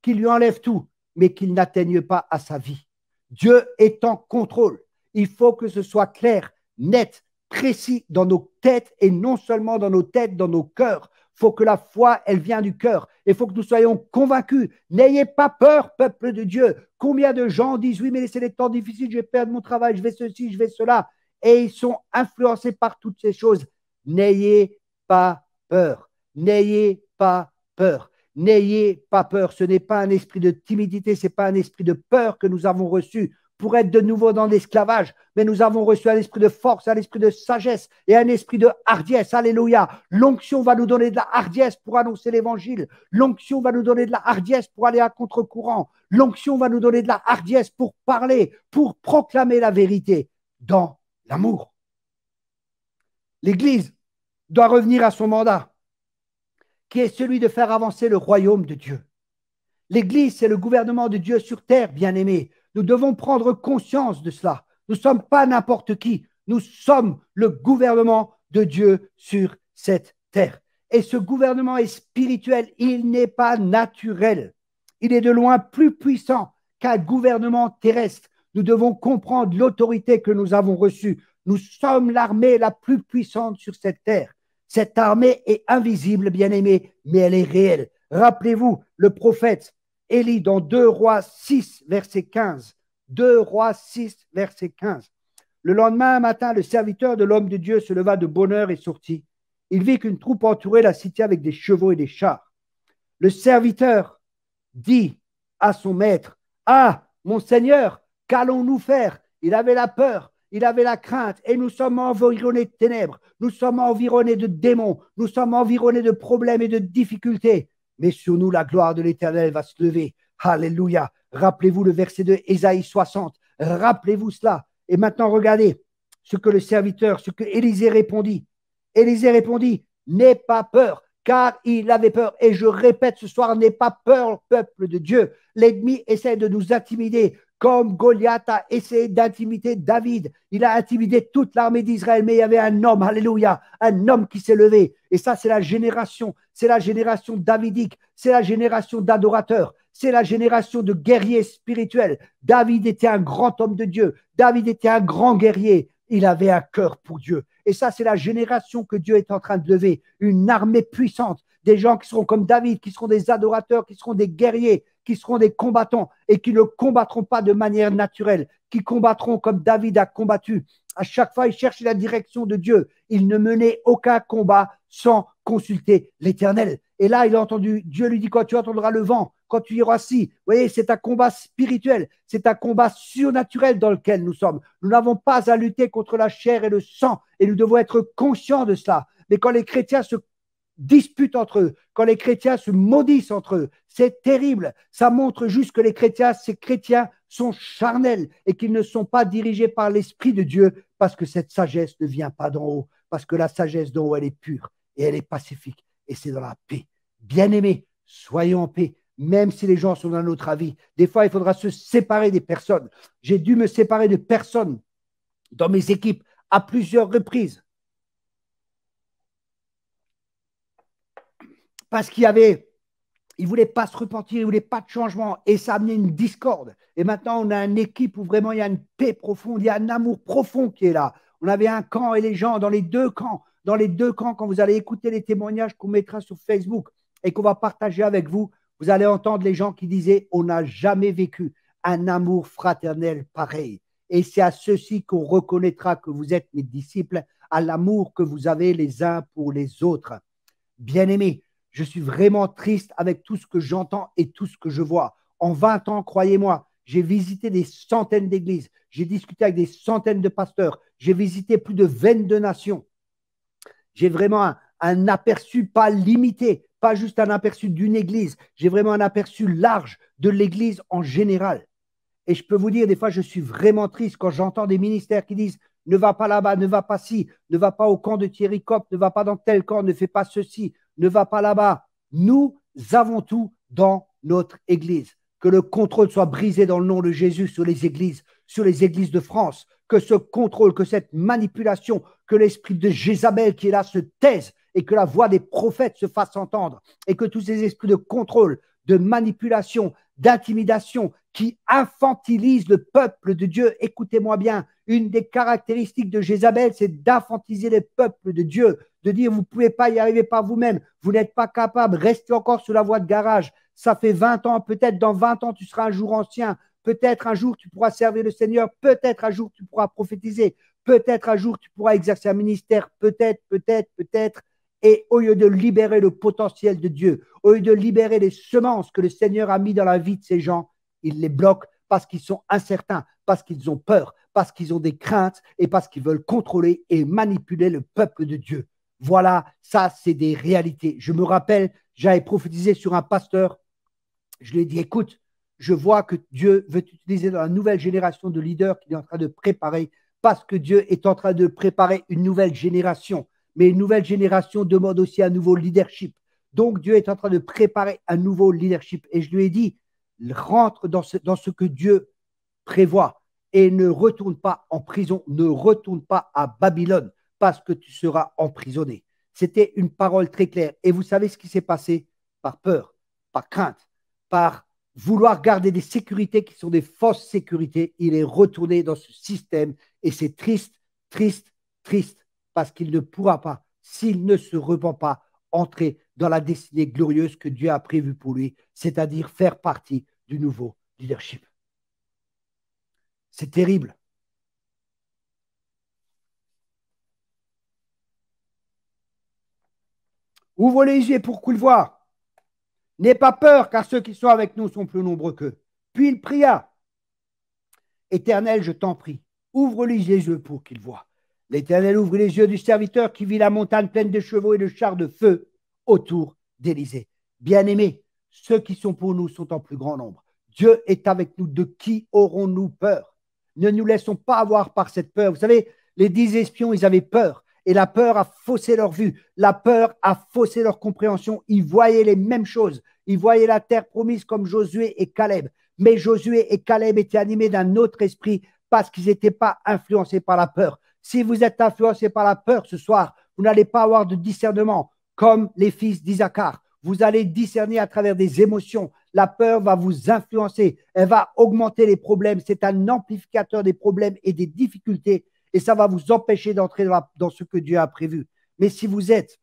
qu'il lui enlève tout, mais qu'il n'atteigne pas à sa vie. Dieu est en contrôle. Il faut que ce soit clair, net, précis dans nos têtes et non seulement dans nos têtes, dans nos cœurs. Il faut que la foi, elle vient du cœur. Il faut que nous soyons convaincus. N'ayez pas peur, peuple de Dieu. Combien de gens disent, oui, mais c'est des temps difficiles, je vais perdre mon travail, je vais ceci, je vais cela. Et ils sont influencés par toutes ces choses. N'ayez pas peur. N'ayez pas peur. N'ayez pas peur. Ce n'est pas un esprit de timidité, ce n'est pas un esprit de peur que nous avons reçu pour être de nouveau dans l'esclavage, mais nous avons reçu un esprit de force, un esprit de sagesse et un esprit de hardiesse. Alléluia. L'onction va nous donner de la hardiesse pour annoncer l'évangile. L'onction va nous donner de la hardiesse pour aller à contre-courant. L'onction va nous donner de la hardiesse pour parler, pour proclamer la vérité dans l'amour. L'Église doit revenir à son mandat, qui est celui de faire avancer le royaume de Dieu. L'Église, c'est le gouvernement de Dieu sur terre, bien-aimés. Nous devons prendre conscience de cela. Nous ne sommes pas n'importe qui. Nous sommes le gouvernement de Dieu sur cette terre. Et ce gouvernement est spirituel. Il n'est pas naturel. Il est de loin plus puissant qu'un gouvernement terrestre. Nous devons comprendre l'autorité que nous avons reçue. Nous sommes l'armée la plus puissante sur cette terre. Cette armée est invisible, bien-aimés, mais elle est réelle. Rappelez-vous, le prophète Élie dans 2 Rois 6, verset 15. 2 Rois 6, verset 15. Le lendemain matin, le serviteur de l'homme de Dieu se leva de bonne heure et sortit. Il vit qu'une troupe entourait la cité avec des chevaux et des chars. Le serviteur dit à son maître, « Ah, mon Seigneur, qu'allons-nous faire ?» Il avait la peur, il avait la crainte, et nous sommes environnés de ténèbres, nous sommes environnés de démons, nous sommes environnés de problèmes et de difficultés. Mais sur nous, la gloire de l'Éternel va se lever. Alléluia. Rappelez-vous le verset de Ésaïe 60. Rappelez-vous cela. Et maintenant, regardez ce que le serviteur, ce que Élisée répondit. Élisée répondit, n'aie pas peur, car il avait peur. Et je répète ce soir, n'aie pas peur, peuple de Dieu. L'ennemi essaie de nous intimider, comme Goliath a essayé d'intimider David. Il a intimidé toute l'armée d'Israël, mais il y avait un homme, alléluia, un homme qui s'est levé. Et ça, c'est la génération davidique, c'est la génération d'adorateurs, c'est la génération de guerriers spirituels. David était un grand homme de Dieu, David était un grand guerrier, il avait un cœur pour Dieu. Et ça, c'est la génération que Dieu est en train de lever, une armée puissante, des gens qui seront comme David, qui seront des adorateurs, qui seront des guerriers, qui seront des combattants et qui ne combattront pas de manière naturelle, qui combattront comme David a combattu. À chaque fois, il cherchait la direction de Dieu. Il ne menait aucun combat sans consulter l'Éternel. Et là, il a entendu, Dieu lui dit, quand tu entendras le vent, quand tu iras assis, vous voyez, c'est un combat spirituel, c'est un combat surnaturel dans lequel nous sommes. Nous n'avons pas à lutter contre la chair et le sang, et nous devons être conscients de cela. Mais quand les chrétiens se disputent entre eux, quand les chrétiens se maudissent entre eux, c'est terrible. Ça montre juste que ces chrétiens sont charnels et qu'ils ne sont pas dirigés par l'Esprit de Dieu parce que cette sagesse ne vient pas d'en haut, parce que la sagesse d'en haut, elle est pure et elle est pacifique et c'est dans la paix. Bien-aimés, soyons en paix, même si les gens sont dans notre avis. Des fois, il faudra se séparer des personnes. J'ai dû me séparer de personnes dans mes équipes à plusieurs reprises. Parce qu'il ne voulait pas se repentir, il ne voulait pas de changement et ça a amené une discorde. Et maintenant, on a une équipe où vraiment il y a une paix profonde, il y a un amour profond qui est là. On avait un camp et les gens dans les deux camps, quand vous allez écouter les témoignages qu'on mettra sur Facebook, et qu'on va partager avec vous, vous allez entendre les gens qui disaient, on n'a jamais vécu un amour fraternel pareil. Et c'est à ceux-ci qu'on reconnaîtra que vous êtes mes disciples, à l'amour que vous avez les uns pour les autres. Bien-aimés, je suis vraiment triste avec tout ce que j'entends et tout ce que je vois. En 20 ans, croyez-moi, j'ai visité des centaines d'églises, j'ai discuté avec des centaines de pasteurs, j'ai visité plus de 22 nations. J'ai vraiment un aperçu pas limité, pas juste un aperçu d'une église, j'ai vraiment un aperçu large de l'église en général. Et je peux vous dire, des fois, je suis vraiment triste quand j'entends des ministères qui disent ne va pas là-bas, ne va pas ci, ne va pas au camp de Thierry Cop, ne va pas dans tel camp, ne fais pas ceci, ne va pas là-bas. Nous avons tout dans notre église. Que le contrôle soit brisé dans le nom de Jésus sur les églises de France. Que ce contrôle, que cette manipulation, que l'esprit de Jézabel qui est là se taise et que la voix des prophètes se fasse entendre. Et que tous ces esprits de contrôle, de manipulation, d'intimidation qui infantilise le peuple de Dieu. Écoutez-moi bien, une des caractéristiques de Jézabel, c'est d'infantiliser le peuple de Dieu, de dire vous ne pouvez pas y arriver par vous-même, vous n'êtes pas capable, restez encore sur la voie de garage. Ça fait 20 ans, peut-être dans 20 ans, tu seras un jour ancien, peut-être un jour tu pourras servir le Seigneur, peut-être un jour tu pourras prophétiser, peut-être un jour tu pourras exercer un ministère, peut-être, peut-être, peut-être. Et au lieu de libérer le potentiel de Dieu, au lieu de libérer les semences que le Seigneur a mis dans la vie de ces gens, ils les bloquent parce qu'ils sont incertains, parce qu'ils ont peur, parce qu'ils ont des craintes et parce qu'ils veulent contrôler et manipuler le peuple de Dieu. Voilà, ça, c'est des réalités. Je me rappelle, j'avais prophétisé sur un pasteur. Je lui ai dit, écoute, je vois que Dieu veut t'utiliser dans la nouvelle génération de leaders qu'il est en train de préparer parce que Dieu est en train de préparer une nouvelle génération. Mais une nouvelle génération demande aussi un nouveau leadership. Donc, Dieu est en train de préparer un nouveau leadership. Et je lui ai dit, rentre dans ce que Dieu prévoit et ne retourne pas en prison, ne retourne pas à Babylone parce que tu seras emprisonné. C'était une parole très claire. Et vous savez ce qui s'est passé? Par peur, par crainte, par vouloir garder des sécurités qui sont des fausses sécurités, il est retourné dans ce système et c'est triste, triste, triste parce qu'il ne pourra pas, s'il ne se repent pas, entrer dans la destinée glorieuse que Dieu a prévue pour lui, c'est-à-dire faire partie du nouveau leadership. C'est terrible. Ouvre les yeux pour qu'il voie. N'aie pas peur, car ceux qui sont avec nous sont plus nombreux qu'eux. Puis il pria. Éternel, je t'en prie, ouvre-lui les yeux pour qu'il voie. L'Éternel ouvre les yeux du serviteur qui vit la montagne pleine de chevaux et de chars de feu autour d'Élysée. Bien-aimés, ceux qui sont pour nous sont en plus grand nombre. Dieu est avec nous. De qui aurons-nous peur? Ne nous laissons pas avoir par cette peur. Vous savez, les 10 espions, ils avaient peur. Et la peur a faussé leur vue. La peur a faussé leur compréhension. Ils voyaient les mêmes choses. Ils voyaient la terre promise comme Josué et Caleb. Mais Josué et Caleb étaient animés d'un autre esprit parce qu'ils n'étaient pas influencés par la peur. Si vous êtes influencé par la peur ce soir, vous n'allez pas avoir de discernement comme les fils d'Isaacar. Vous allez discerner à travers des émotions. La peur va vous influencer. Elle va augmenter les problèmes. C'est un amplificateur des problèmes et des difficultés. Et ça va vous empêcher d'entrer dans ce que Dieu a prévu. Mais si vous êtes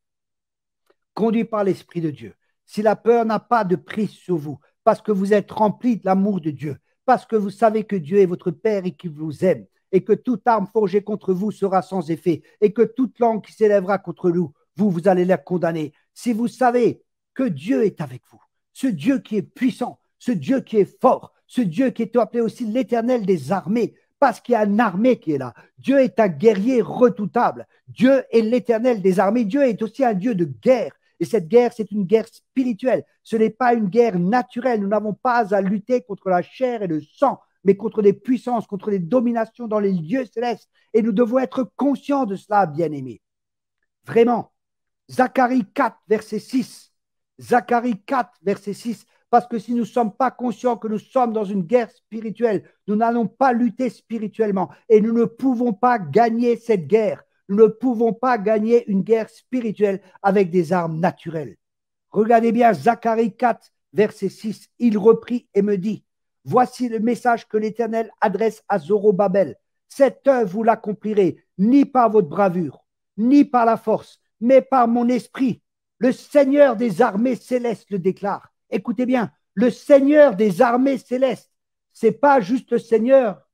conduit par l'Esprit de Dieu, si la peur n'a pas de prise sur vous, parce que vous êtes rempli de l'amour de Dieu, parce que vous savez que Dieu est votre Père et qu'il vous aime, et que toute arme forgée contre vous sera sans effet, et que toute langue qui s'élèvera contre nous, vous allez la condamner. Si vous savez que Dieu est avec vous, ce Dieu qui est puissant, ce Dieu qui est fort, ce Dieu qui est appelé aussi l'Éternel des armées, parce qu'il y a une armée qui est là. Dieu est un guerrier redoutable. Dieu est l'Éternel des armées. Dieu est aussi un Dieu de guerre. Et cette guerre, c'est une guerre spirituelle. Ce n'est pas une guerre naturelle. Nous n'avons pas à lutter contre la chair et le sang, mais contre des puissances, contre des dominations dans les lieux célestes. Et nous devons être conscients de cela, bien-aimés. Vraiment. Zacharie 4, verset 6. Zacharie 4, verset 6. Parce que si nous ne sommes pas conscients que nous sommes dans une guerre spirituelle, nous n'allons pas lutter spirituellement. Et nous ne pouvons pas gagner cette guerre. Nous ne pouvons pas gagner une guerre spirituelle avec des armes naturelles. Regardez bien Zacharie 4, verset 6. Il reprit et me dit, voici le message que l'Éternel adresse à Zorobabel. Cette œuvre, vous l'accomplirez ni par votre bravure, ni par la force, mais par mon esprit. Le Seigneur des armées célestes le déclare. Écoutez bien, le Seigneur des armées célestes, ce n'est pas juste le Seigneur,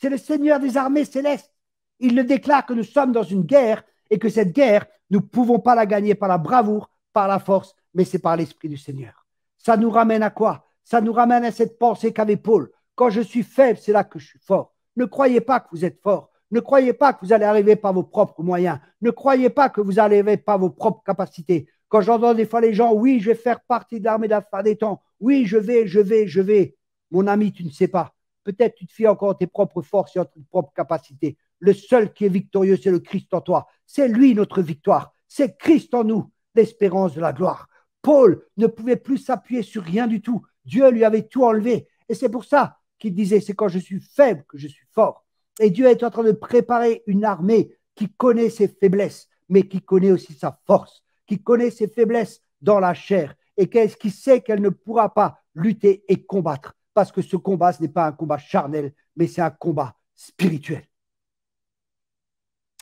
c'est le Seigneur des armées célestes. Il le déclare que nous sommes dans une guerre et que cette guerre, nous ne pouvons pas la gagner par la bravoure, par la force, mais c'est par l'Esprit du Seigneur. Ça nous ramène à quoi? Ça nous ramène à cette pensée qu'avait Paul. Quand je suis faible, c'est là que je suis fort. Ne croyez pas que vous êtes fort. Ne croyez pas que vous allez arriver par vos propres moyens. Ne croyez pas que vous allez arriver par vos propres capacités. Quand j'entends des fois les gens, oui, je vais faire partie de l'armée de la fin des temps. Oui, je vais. Mon ami, tu ne sais pas. Peut-être tu te fies encore à tes propres forces et à tes propres capacités. Le seul qui est victorieux, c'est le Christ en toi. C'est lui notre victoire. C'est Christ en nous, l'espérance de la gloire. Paul ne pouvait plus s'appuyer sur rien du tout. Dieu lui avait tout enlevé. Et c'est pour ça qu'il disait, c'est quand je suis faible que je suis fort. Et Dieu est en train de préparer une armée qui connaît ses faiblesses, mais qui connaît aussi sa force, qui connaît ses faiblesses dans la chair et qui sait qu'elle ne pourra pas lutter et combattre. Parce que ce combat, ce n'est pas un combat charnel, mais c'est un combat spirituel.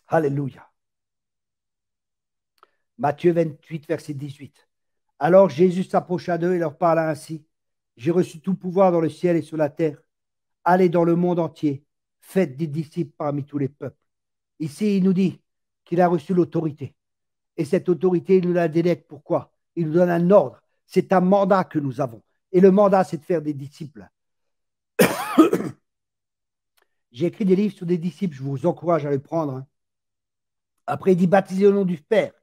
Alléluia. Matthieu 28, verset 18. Alors Jésus s'approcha d'eux et leur parla ainsi. J'ai reçu tout pouvoir dans le ciel et sur la terre. Allez dans le monde entier. Faites des disciples parmi tous les peuples. Ici, il nous dit qu'il a reçu l'autorité. Et cette autorité, il nous la délègue. Pourquoi? Il nous donne un ordre. C'est un mandat que nous avons. Et le mandat, c'est de faire des disciples. J'ai écrit des livres sur des disciples. Je vous encourage à les prendre. Après, il dit baptisez au nom du Père,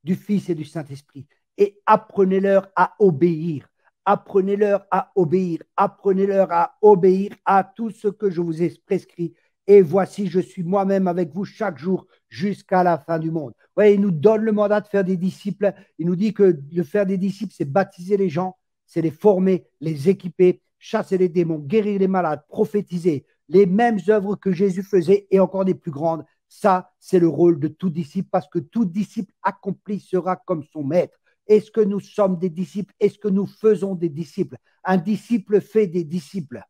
du Fils et du Saint-Esprit. Et apprenez-leur à obéir. Apprenez-leur à obéir. Apprenez-leur à obéir à tout ce que je vous ai prescrit. Et voici, je suis moi-même avec vous chaque jour jusqu'à la fin du monde. Ouais, il nous donne le mandat de faire des disciples. Il nous dit que de faire des disciples, c'est baptiser les gens, c'est les former, les équiper, chasser les démons, guérir les malades, prophétiser. Les mêmes œuvres que Jésus faisait et encore des plus grandes. Ça, c'est le rôle de tout disciple parce que tout disciple accompli sera comme son maître. Est-ce que nous sommes des disciples? Est-ce que nous faisons des disciples? Un disciple fait des disciples.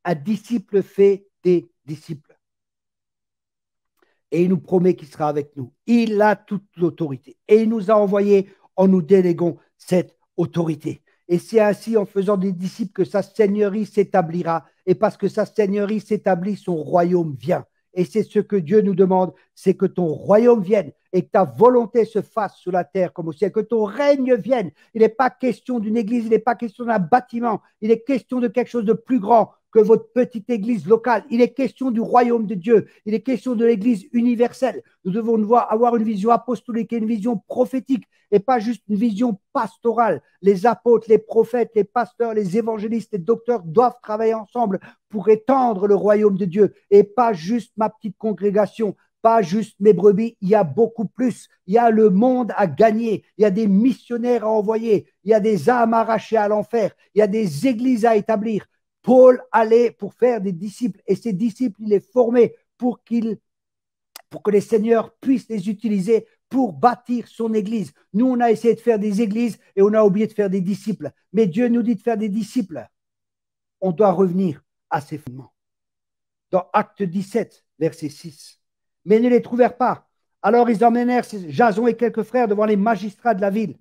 Un disciple fait des disciples. Et il nous promet qu'il sera avec nous. Il a toute l'autorité. Et il nous a envoyés en nous déléguant cette autorité. Et c'est ainsi en faisant des disciples que sa seigneurie s'établira. Et parce que sa seigneurie s'établit, son royaume vient. Et c'est ce que Dieu nous demande, c'est que ton royaume vienne et que ta volonté se fasse sur la terre comme au ciel, que ton règne vienne. Il n'est pas question d'une église, il n'est pas question d'un bâtiment, il est question de quelque chose de plus grand que votre petite église locale. Il est question du royaume de Dieu, il est question de l'église universelle. Nous devons avoir une vision apostolique et une vision prophétique et pas juste une vision pastorale. Les apôtres, les prophètes, les pasteurs, les évangélistes, les docteurs doivent travailler ensemble pour étendre le royaume de Dieu et pas juste ma petite congrégation, pas juste mes brebis, il y a beaucoup plus. Il y a le monde à gagner, il y a des missionnaires à envoyer, il y a des âmes arrachées à l'enfer, il y a des églises à établir. Paul allait pour faire des disciples et ces disciples, il les formait pour que les seigneurs puissent les utiliser pour bâtir son église. Nous, on a essayé de faire des églises et on a oublié de faire des disciples. Mais Dieu nous dit de faire des disciples. On doit revenir à ses fondements. Dans Acte 17, verset 6. Mais ils ne les trouvèrent pas. Alors ils emmenèrent Jason et quelques frères devant les magistrats de la ville.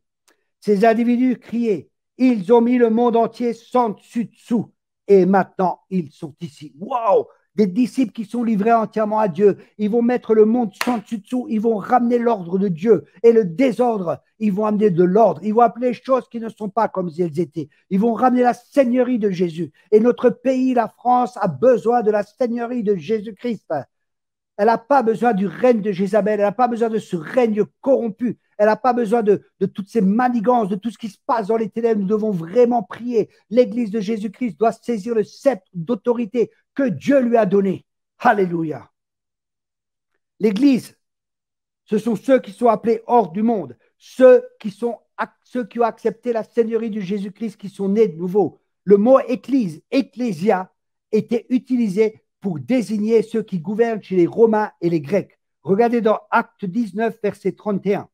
Ces individus criaient, ils ont mis le monde entier sans dessus-dessous. Et maintenant, ils sont ici. Waouh! Des disciples qui sont livrés entièrement à Dieu. Ils vont mettre le monde sans dessus-dessous. Ils vont ramener l'ordre de Dieu. Et le désordre, ils vont amener de l'ordre. Ils vont appeler les choses qui ne sont pas comme elles étaient. Ils vont ramener la seigneurie de Jésus. Et notre pays, la France, a besoin de la seigneurie de Jésus-Christ. Elle n'a pas besoin du règne de Jézabel. Elle n'a pas besoin de ce règne corrompu. Elle n'a pas besoin de toutes ces manigances, de tout ce qui se passe dans les ténèbres. Nous devons vraiment prier. L'Église de Jésus-Christ doit saisir le sceptre d'autorité que Dieu lui a donné. Alléluia. L'Église, ce sont ceux qui sont appelés hors du monde, ceux qui ont accepté la seigneurie de Jésus-Christ, qui sont nés de nouveau. Le mot église, ecclésia, était utilisé pour désigner ceux qui gouvernent chez les Romains et les Grecs. Regardez dans Acte 19, verset 31.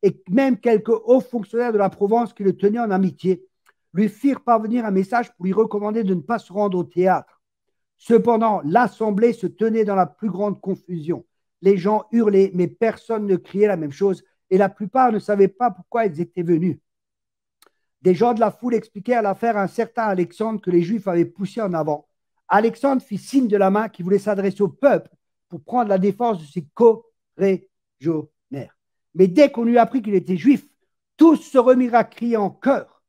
Et même quelques hauts fonctionnaires de la Provence qui le tenaient en amitié lui firent parvenir un message pour lui recommander de ne pas se rendre au théâtre. Cependant, l'assemblée se tenait dans la plus grande confusion. Les gens hurlaient, mais personne ne criait la même chose et la plupart ne savaient pas pourquoi ils étaient venus. Des gens de la foule expliquèrent l'affaire à un certain Alexandre que les Juifs avaient poussé en avant. Alexandre fit signe de la main qui voulait s'adresser au peuple pour prendre la défense de ses co-régionnaires. Mais dès qu'on eut appris qu'il était juif, tous se remirent à crier en chœur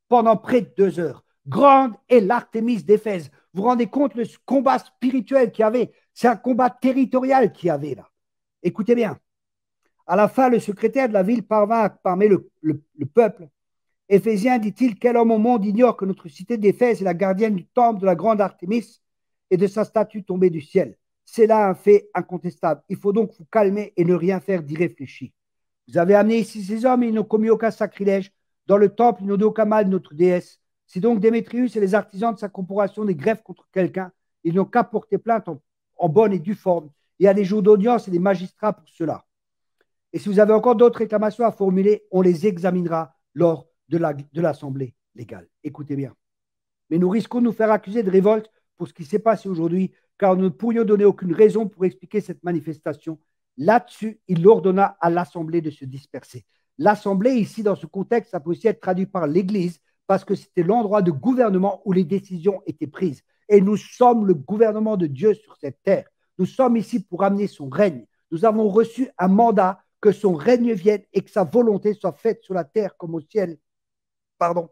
pendant près de 2 heures. Grande est l'Artémis d'Éphèse. Vous vous rendez compte le combat spirituel qu'il y avait? C'est un combat territorial qu'il y avait là. Écoutez bien. À la fin, le secrétaire de la ville parvint à parmer le peuple. Éphésien, dit-il, quel homme au monde ignore que notre cité d'Éphèse est la gardienne du temple de la grande Artémis et de sa statue tombée du ciel. C'est là un fait incontestable. Il faut donc vous calmer et ne rien faire d'irréfléchi. Vous avez amené ici ces hommes et ils n'ont commis aucun sacrilège. Dans le temple, ils n'ont dit aucun mal de notre déesse. Si donc Démétrius et les artisans de sa corporation des greffes contre quelqu'un, ils n'ont qu'à porter plainte en bonne et due forme. Il y a des jours d'audience et des magistrats pour cela. Et si vous avez encore d'autres réclamations à formuler, on les examinera lors de l'Assemblée légale. Écoutez bien. Mais nous risquons de nous faire accuser de révolte pour ce qui s'est passé aujourd'hui, car nous ne pourrions donner aucune raison pour expliquer cette manifestation. Là-dessus, il ordonna à l'Assemblée de se disperser. L'Assemblée, ici, dans ce contexte, ça peut aussi être traduit par l'Église, parce que c'était l'endroit de gouvernement où les décisions étaient prises. Et nous sommes le gouvernement de Dieu sur cette terre. Nous sommes ici pour amener son règne. Nous avons reçu un mandat que son règne vienne et que sa volonté soit faite sur la terre comme au ciel. Pardon.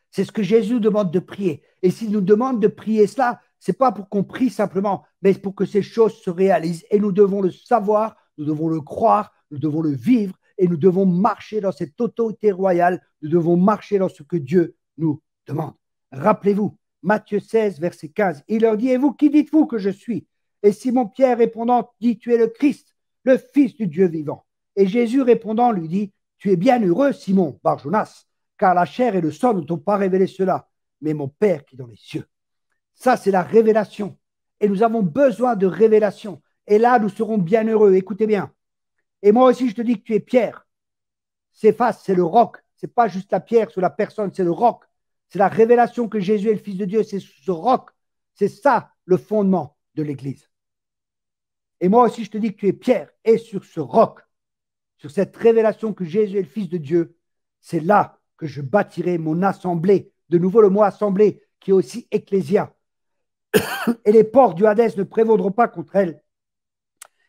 C'est ce que Jésus demande de prier. Et s'il nous demande de prier cela, ce n'est pas pour qu'on prie simplement, mais pour que ces choses se réalisent. Et nous devons le savoir, nous devons le croire, nous devons le vivre et nous devons marcher dans cette autorité royale. Nous devons marcher dans ce que Dieu nous demande. Rappelez-vous, Matthieu 16, verset 15, il leur dit, et vous, qui dites-vous que je suis? Et Simon-Pierre répondant, dit, tu es le Christ, le Fils du Dieu vivant. Et Jésus répondant lui dit, tu es bien heureux, Simon, Bar-Jonas, car la chair et le sang ne t'ont pas révélé cela, mais mon Père qui est dans les cieux. Ça, c'est la révélation. Et nous avons besoin de révélation. Et là, nous serons bien heureux. Écoutez bien. Et moi aussi, je te dis que tu es Pierre. Céphas, c'est le roc. Ce n'est pas juste la pierre sur la personne, c'est le roc. C'est la révélation que Jésus est le Fils de Dieu. C'est ce roc. C'est ça le fondement de l'Église. Et moi aussi, je te dis que tu es Pierre. Et sur ce roc, sur cette révélation que Jésus est le Fils de Dieu, c'est là que je bâtirai mon assemblée. De nouveau, le mot assemblée, qui est aussi ecclésia. Et les portes du Hadès ne prévaudront pas contre elle.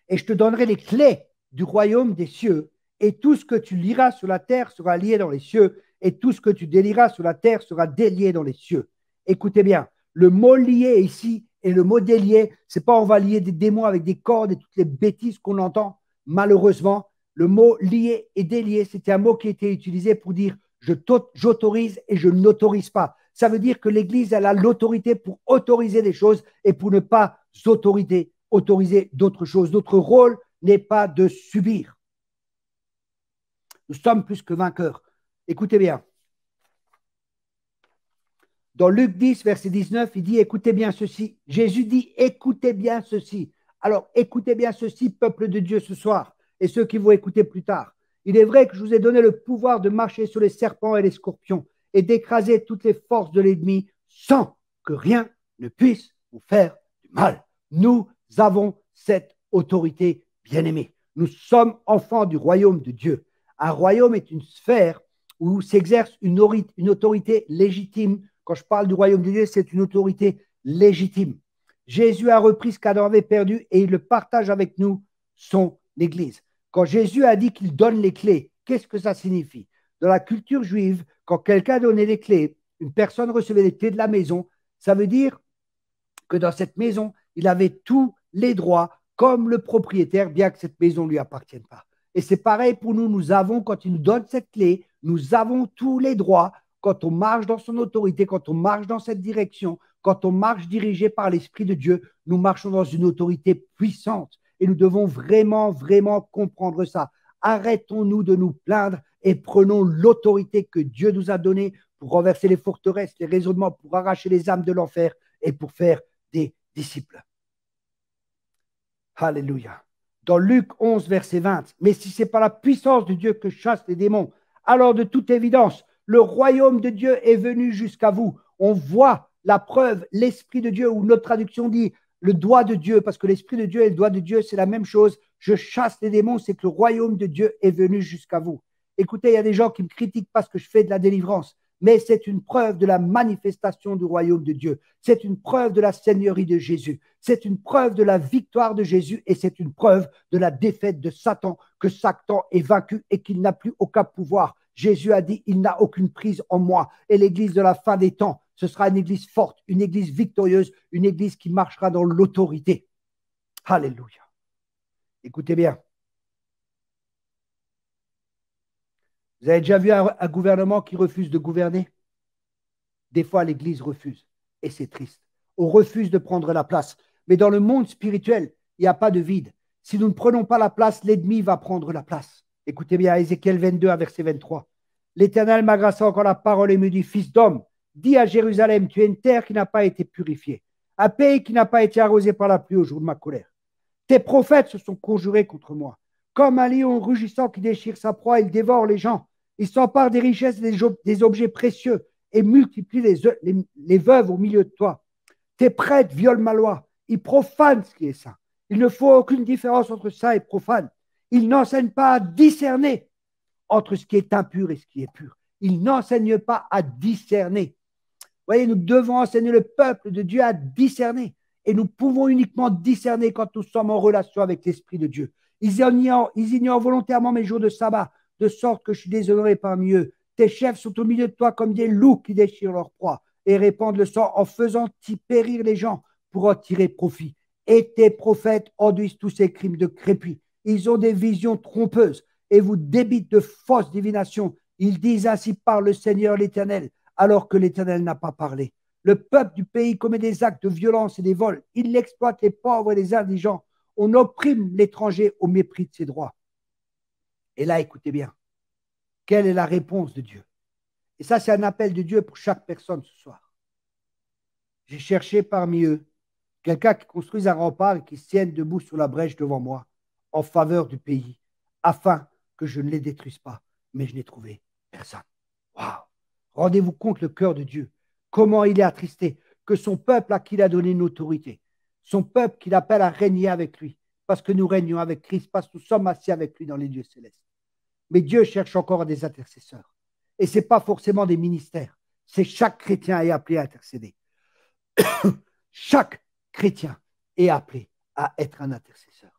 Et je te donnerai les clés du royaume des cieux. Et tout ce que tu liras sur la terre sera lié dans les cieux. Et tout ce que tu délieras sur la terre sera délié dans les cieux. Écoutez bien, le mot lié ici et le mot délié, c'est pas on va lier des démons avec des cordes et toutes les bêtises qu'on entend. Malheureusement, le mot lié et délié, c'était un mot qui était utilisé pour dire j'autorise et je n'autorise pas. Ça veut dire que l'Église, elle a l'autorité pour autoriser des choses et pour ne pas autoriser d'autres choses. Notre rôle n'est pas de subir. Nous sommes plus que vainqueurs. Écoutez bien. Dans Luc 10, verset 19, il dit, écoutez bien ceci. Jésus dit, écoutez bien ceci. Alors, écoutez bien ceci, peuple de Dieu, ce soir, et ceux qui vont écouter plus tard. Il est vrai que je vous ai donné le pouvoir de marcher sur les serpents et les scorpions et d'écraser toutes les forces de l'ennemi sans que rien ne puisse vous faire du mal. Nous avons cette autorité bien-aimée. Nous sommes enfants du royaume de Dieu. Un royaume est une sphère où s'exerce une autorité légitime. Quand je parle du royaume de Dieu, c'est une autorité légitime. Jésus a repris ce qu'Adam avait perdu et il le partage avec nous, son Église. Quand Jésus a dit qu'il donne les clés, qu'est-ce que ça signifie? Dans la culture juive, quand quelqu'un donnait les clés, une personne recevait les clés de la maison, ça veut dire que dans cette maison, il avait tous les droits comme le propriétaire, bien que cette maison ne lui appartienne pas. Et c'est pareil pour nous, nous avons, quand il nous donne cette clé, nous avons tous les droits quand on marche dans son autorité, quand on marche dans cette direction, quand on marche dirigé par l'Esprit de Dieu, nous marchons dans une autorité puissante. Et nous devons vraiment, vraiment comprendre ça. Arrêtons-nous de nous plaindre et prenons l'autorité que Dieu nous a donnée pour renverser les forteresses, les raisonnements, pour arracher les âmes de l'enfer et pour faire des disciples. Alléluia. Dans Luc 11, verset 20, mais si c'est par la puissance de Dieu que chasse les démons, alors de toute évidence, le royaume de Dieu est venu jusqu'à vous. On voit la preuve, l'Esprit de Dieu, ou notre traduction dit le doigt de Dieu, parce que l'Esprit de Dieu et le doigt de Dieu, c'est la même chose. je chasse les démons, c'est que le royaume de Dieu est venu jusqu'à vous. Écoutez, il y a des gens qui me critiquent parce que je fais de la délivrance, mais c'est une preuve de la manifestation du royaume de Dieu. C'est une preuve de la seigneurie de Jésus. C'est une preuve de la victoire de Jésus et c'est une preuve de la défaite de Satan, que Satan est vaincu et qu'il n'a plus aucun pouvoir. Jésus a dit, il n'a aucune prise en moi. Et l'église de la fin des temps, ce sera une église forte, une église victorieuse, une église qui marchera dans l'autorité. Alléluia. Écoutez bien. Vous avez déjà vu un gouvernement qui refuse de gouverner? Des fois, l'Église refuse. Et c'est triste. On refuse de prendre la place. Mais dans le monde spirituel, il n'y a pas de vide. Si nous ne prenons pas la place, l'ennemi va prendre la place. Écoutez bien, Ézéchiel 22, verset 23. L'Éternel m'agrassa encore la parole et me dit, fils d'homme, dis à Jérusalem, tu es une terre qui n'a pas été purifiée, un pays qui n'a pas été arrosé par la pluie au jour de ma colère. Tes prophètes se sont conjurés contre moi. Comme un lion rugissant qui déchire sa proie, il dévore les gens. Il s'empare des richesses et des objets précieux et multiplie les veuves au milieu de toi. Tes prêtres violent ma loi. Ils profanent ce qui est saint. Il ne faut aucune différence entre saint et profane. Ils n'enseignent pas à discerner entre ce qui est impur et ce qui est pur. Ils n'enseignent pas à discerner. Vous voyez, nous devons enseigner le peuple de Dieu à discerner. Et nous pouvons uniquement discerner quand nous sommes en relation avec l'Esprit de Dieu. Ils ignorent volontairement mes jours de sabbat, de sorte que je suis déshonoré parmi eux. Tes chefs sont au milieu de toi comme des loups qui déchirent leur proie et répandent le sang en faisant périr les gens pour en tirer profit. Et tes prophètes enduisent tous ces crimes de crépus. Ils ont des visions trompeuses et vous débitent de fausses divinations. Ils disent ainsi par le Seigneur l'Éternel, alors que l'Éternel n'a pas parlé. Le peuple du pays commet des actes de violence et des vols. Il exploite les pauvres et les indigents. On opprime l'étranger au mépris de ses droits. Et là, écoutez bien, quelle est la réponse de Dieu? Et ça, c'est un appel de Dieu pour chaque personne ce soir. J'ai cherché parmi eux quelqu'un qui construise un rempart et qui se tienne debout sur la brèche devant moi en faveur du pays, afin que je ne les détruise pas. Mais je n'ai trouvé personne. Waouh! Rendez-vous compte le cœur de Dieu. Comment il est attristé que son peuple à qui il a donné une autorité, son peuple qu'il appelle à régner avec lui, parce que nous régnons avec Christ, parce que nous sommes assis avec lui dans les lieux célestes. Mais Dieu cherche encore des intercesseurs. Et ce n'est pas forcément des ministères. C'est chaque chrétien est appelé à intercéder. Chaque chrétien est appelé à être un intercesseur,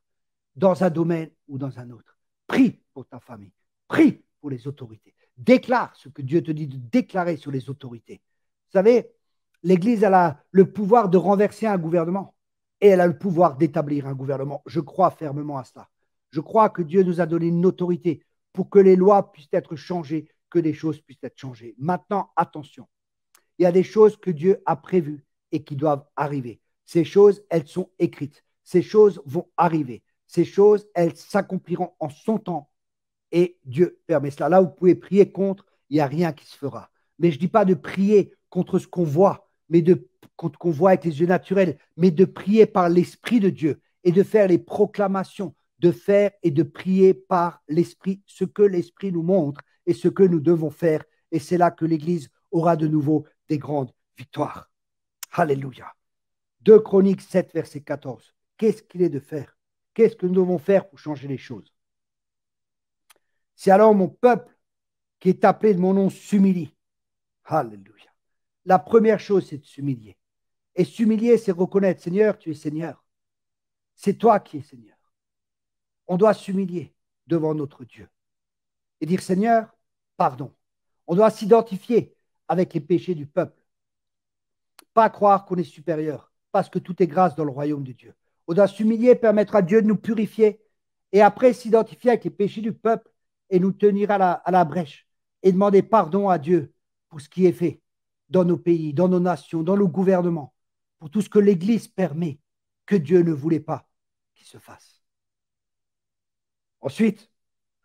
dans un domaine ou dans un autre. Prie pour ta famille. Prie pour les autorités. Déclare ce que Dieu te dit de déclarer sur les autorités. Vous savez, l'Église a le pouvoir de renverser un gouvernement et elle a le pouvoir d'établir un gouvernement. Je crois fermement à cela. Je crois que Dieu nous a donné une autorité pour que les lois puissent être changées, que des choses puissent être changées. Maintenant, attention. Il y a des choses que Dieu a prévues et qui doivent arriver. Ces choses, elles sont écrites. Ces choses vont arriver. Ces choses, elles s'accompliront en son temps et Dieu permet cela. Là, vous pouvez prier contre, il n'y a rien qui se fera. Mais je ne dis pas de prier contre ce qu'on voit, mais contre ce qu'on voit avec les yeux naturels, mais de prier par l'Esprit de Dieu et de faire les proclamations, de faire et de prier par l'Esprit, ce que l'Esprit nous montre et ce que nous devons faire. Et c'est là que l'Église aura de nouveau des grandes victoires. Alléluia. 2 Chroniques 7, verset 14. Qu'est-ce qu'il est de faire? Qu'est-ce que nous devons faire pour changer les choses? Si alors mon peuple, qui est appelé de mon nom, s'humilie. Alléluia. La première chose, c'est de s'humilier. Et s'humilier, c'est reconnaître, Seigneur, tu es Seigneur. C'est toi qui es Seigneur. On doit s'humilier devant notre Dieu et dire, Seigneur, pardon. On doit s'identifier avec les péchés du peuple. Pas croire qu'on est supérieur, parce que tout est grâce dans le royaume de Dieu. On doit s'humilier, permettre à Dieu de nous purifier et après s'identifier avec les péchés du peuple et nous tenir à la brèche et demander pardon à Dieu pour ce qui est fait dans nos pays, dans nos nations, dans nos gouvernements, pour tout ce que l'Église permet que Dieu ne voulait pas qu'il se fasse. Ensuite,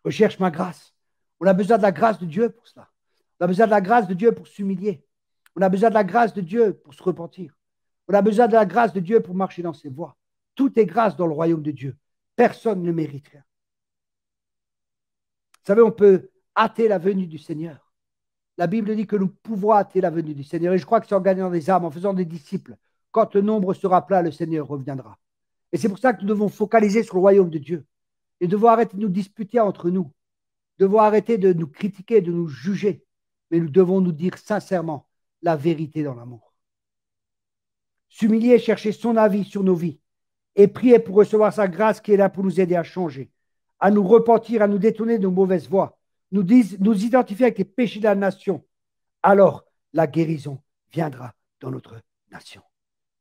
recherche ma grâce. On a besoin de la grâce de Dieu pour cela. On a besoin de la grâce de Dieu pour s'humilier. On a besoin de la grâce de Dieu pour se repentir. On a besoin de la grâce de Dieu pour marcher dans ses voies. Tout est grâce dans le royaume de Dieu. Personne ne mérite rien. Vous savez, on peut hâter la venue du Seigneur. La Bible dit que nous pouvons hâter la venue du Seigneur. Et je crois que c'est en gagnant des âmes, en faisant des disciples. Quand le nombre sera plein, le Seigneur reviendra. Et c'est pour ça que nous devons focaliser sur le royaume de Dieu. Et nous devons arrêter de nous disputer entre nous. Nous devons arrêter de nous critiquer, de nous juger. Mais nous devons nous dire sincèrement la vérité dans l'amour. S'humilier, chercher son avis sur nos vies et prier pour recevoir sa grâce qui est là pour nous aider à changer, à nous repentir, à nous détourner de nos mauvaises voies, nous identifier avec les péchés de la nation. Alors, la guérison viendra dans notre nation.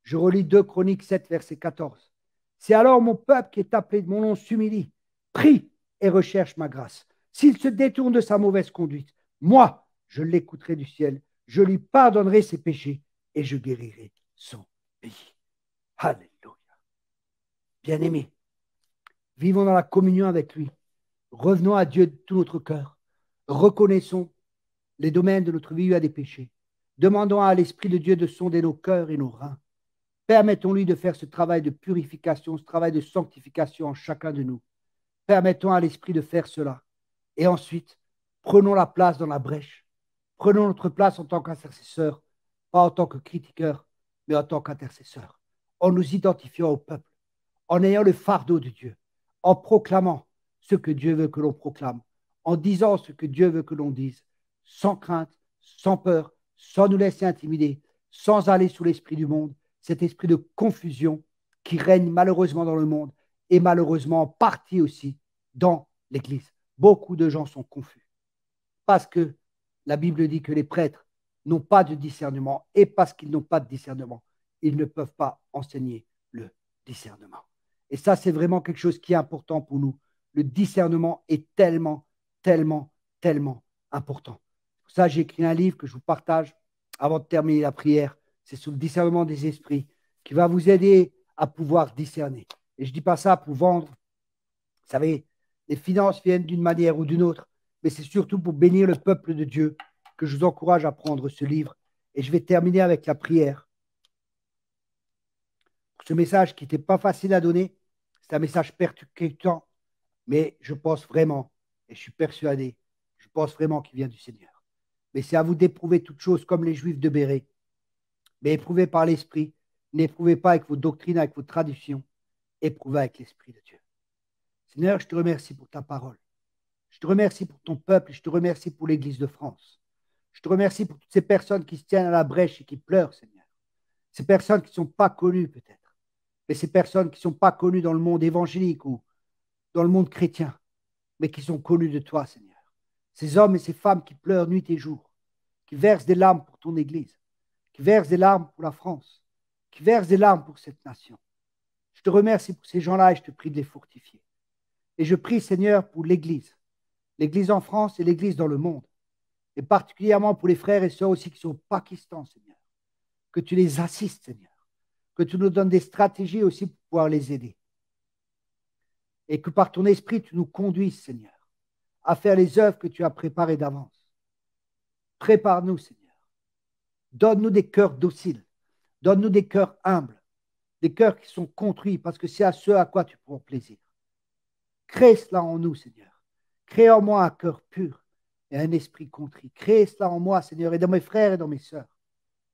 Je relis 2 Chroniques 7, verset 14. C'est alors mon peuple qui est appelé de mon nom s'humilie, prie et recherche ma grâce. S'il se détourne de sa mauvaise conduite, moi, je l'écouterai du ciel, je lui pardonnerai ses péchés et je guérirai son pays. Alléluia. Bien-aimés, vivons dans la communion avec lui. Revenons à Dieu de tout notre cœur. Reconnaissons les domaines de notre vie où il y a des péchés. Demandons à l'Esprit de Dieu de sonder nos cœurs et nos reins. Permettons-lui de faire ce travail de purification, ce travail de sanctification en chacun de nous. Permettons à l'Esprit de faire cela. Et ensuite, prenons la place dans la brèche. Prenons notre place en tant qu'intercesseurs, pas en tant que critiqueurs, mais en tant qu'intercesseurs, en nous identifiant au peuple, en ayant le fardeau de Dieu, en proclamant ce que Dieu veut que l'on proclame, en disant ce que Dieu veut que l'on dise, sans crainte, sans peur, sans nous laisser intimider, sans aller sous l'esprit du monde, cet esprit de confusion qui règne malheureusement dans le monde et malheureusement en partie aussi dans l'Église. Beaucoup de gens sont confus parce que la Bible dit que les prêtres n'ont pas de discernement et parce qu'ils n'ont pas de discernement, ils ne peuvent pas enseigner le discernement. Et ça, c'est vraiment quelque chose qui est important pour nous. Le discernement est tellement, tellement, tellement important. Pour ça, j'ai écrit un livre que je vous partage avant de terminer la prière. C'est sur le discernement des esprits qui va vous aider à pouvoir discerner. Et je ne dis pas ça pour vendre. Vous savez, les finances viennent d'une manière ou d'une autre, mais c'est surtout pour bénir le peuple de Dieu que je vous encourage à prendre ce livre. Et je vais terminer avec la prière. Pour ce message qui n'était pas facile à donner, c'est un message percutant, mais je pense vraiment, et je suis persuadé, je pense vraiment qu'il vient du Seigneur. Mais c'est à vous d'éprouver toutes choses comme les Juifs de Bérée, mais éprouvez par l'Esprit, n'éprouvez pas avec vos doctrines, avec vos traditions, éprouvez avec l'Esprit de Dieu. Seigneur, je te remercie pour ta parole. Je te remercie pour ton peuple, je te remercie pour l'Église de France. Je te remercie pour toutes ces personnes qui se tiennent à la brèche et qui pleurent, Seigneur. Ces personnes qui ne sont pas connues peut-être, mais ces personnes qui ne sont pas connues dans le monde évangélique ou dans le monde chrétien, mais qui sont connues de toi, Seigneur. Ces hommes et ces femmes qui pleurent nuit et jour, qui versent des larmes pour ton Église, qui versent des larmes pour la France, qui versent des larmes pour cette nation. Je te remercie pour ces gens-là et je te prie de les fortifier. Et je prie, Seigneur, pour l'Église en France et l'Église dans le monde, et particulièrement pour les frères et sœurs aussi qui sont au Pakistan, Seigneur. Que tu les assistes, Seigneur. Que tu nous donnes des stratégies aussi pour pouvoir les aider. Et que par ton esprit, tu nous conduises, Seigneur, à faire les œuvres que tu as préparées d'avance. Prépare-nous, Seigneur. Donne-nous des cœurs dociles. Donne-nous des cœurs humbles. Des cœurs qui sont contrits parce que c'est à ce à quoi tu prends plaisir. Crée cela en nous, Seigneur. Crée en moi un cœur pur et un esprit contrit. Crée cela en moi, Seigneur, et dans mes frères et dans mes sœurs.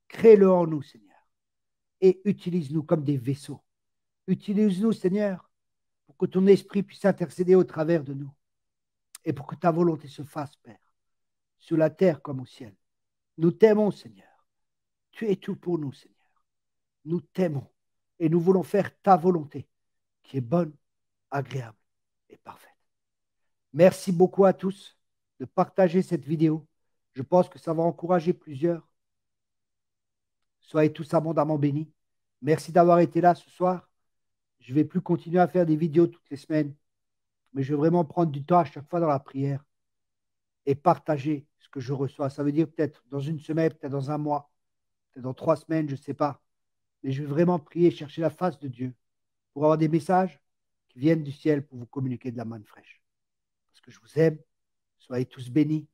Crée-le en nous, Seigneur. Et utilise-nous comme des vaisseaux. Utilise-nous, Seigneur, pour que ton esprit puisse intercéder au travers de nous. Et pour que ta volonté se fasse, Père, sur la terre comme au ciel. Nous t'aimons, Seigneur. Tu es tout pour nous, Seigneur. Nous t'aimons et nous voulons faire ta volonté, qui est bonne, agréable et parfaite. Merci beaucoup à tous de partager cette vidéo. Je pense que ça va encourager plusieurs. Soyez tous abondamment bénis. Merci d'avoir été là ce soir. Je ne vais plus continuer à faire des vidéos toutes les semaines, mais je vais vraiment prendre du temps à chaque fois dans la prière et partager ce que je reçois. Ça veut dire peut-être dans une semaine, peut-être dans un mois, peut-être dans 3 semaines, je ne sais pas. Mais je vais vraiment prier, chercher la face de Dieu pour avoir des messages qui viennent du ciel pour vous communiquer de la manne fraîche. Parce que je vous aime. Soyez tous bénis.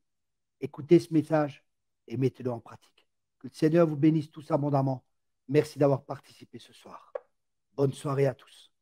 Écoutez ce message et mettez-le en pratique. Que le Seigneur vous bénisse tous abondamment. Merci d'avoir participé ce soir. Bonne soirée à tous.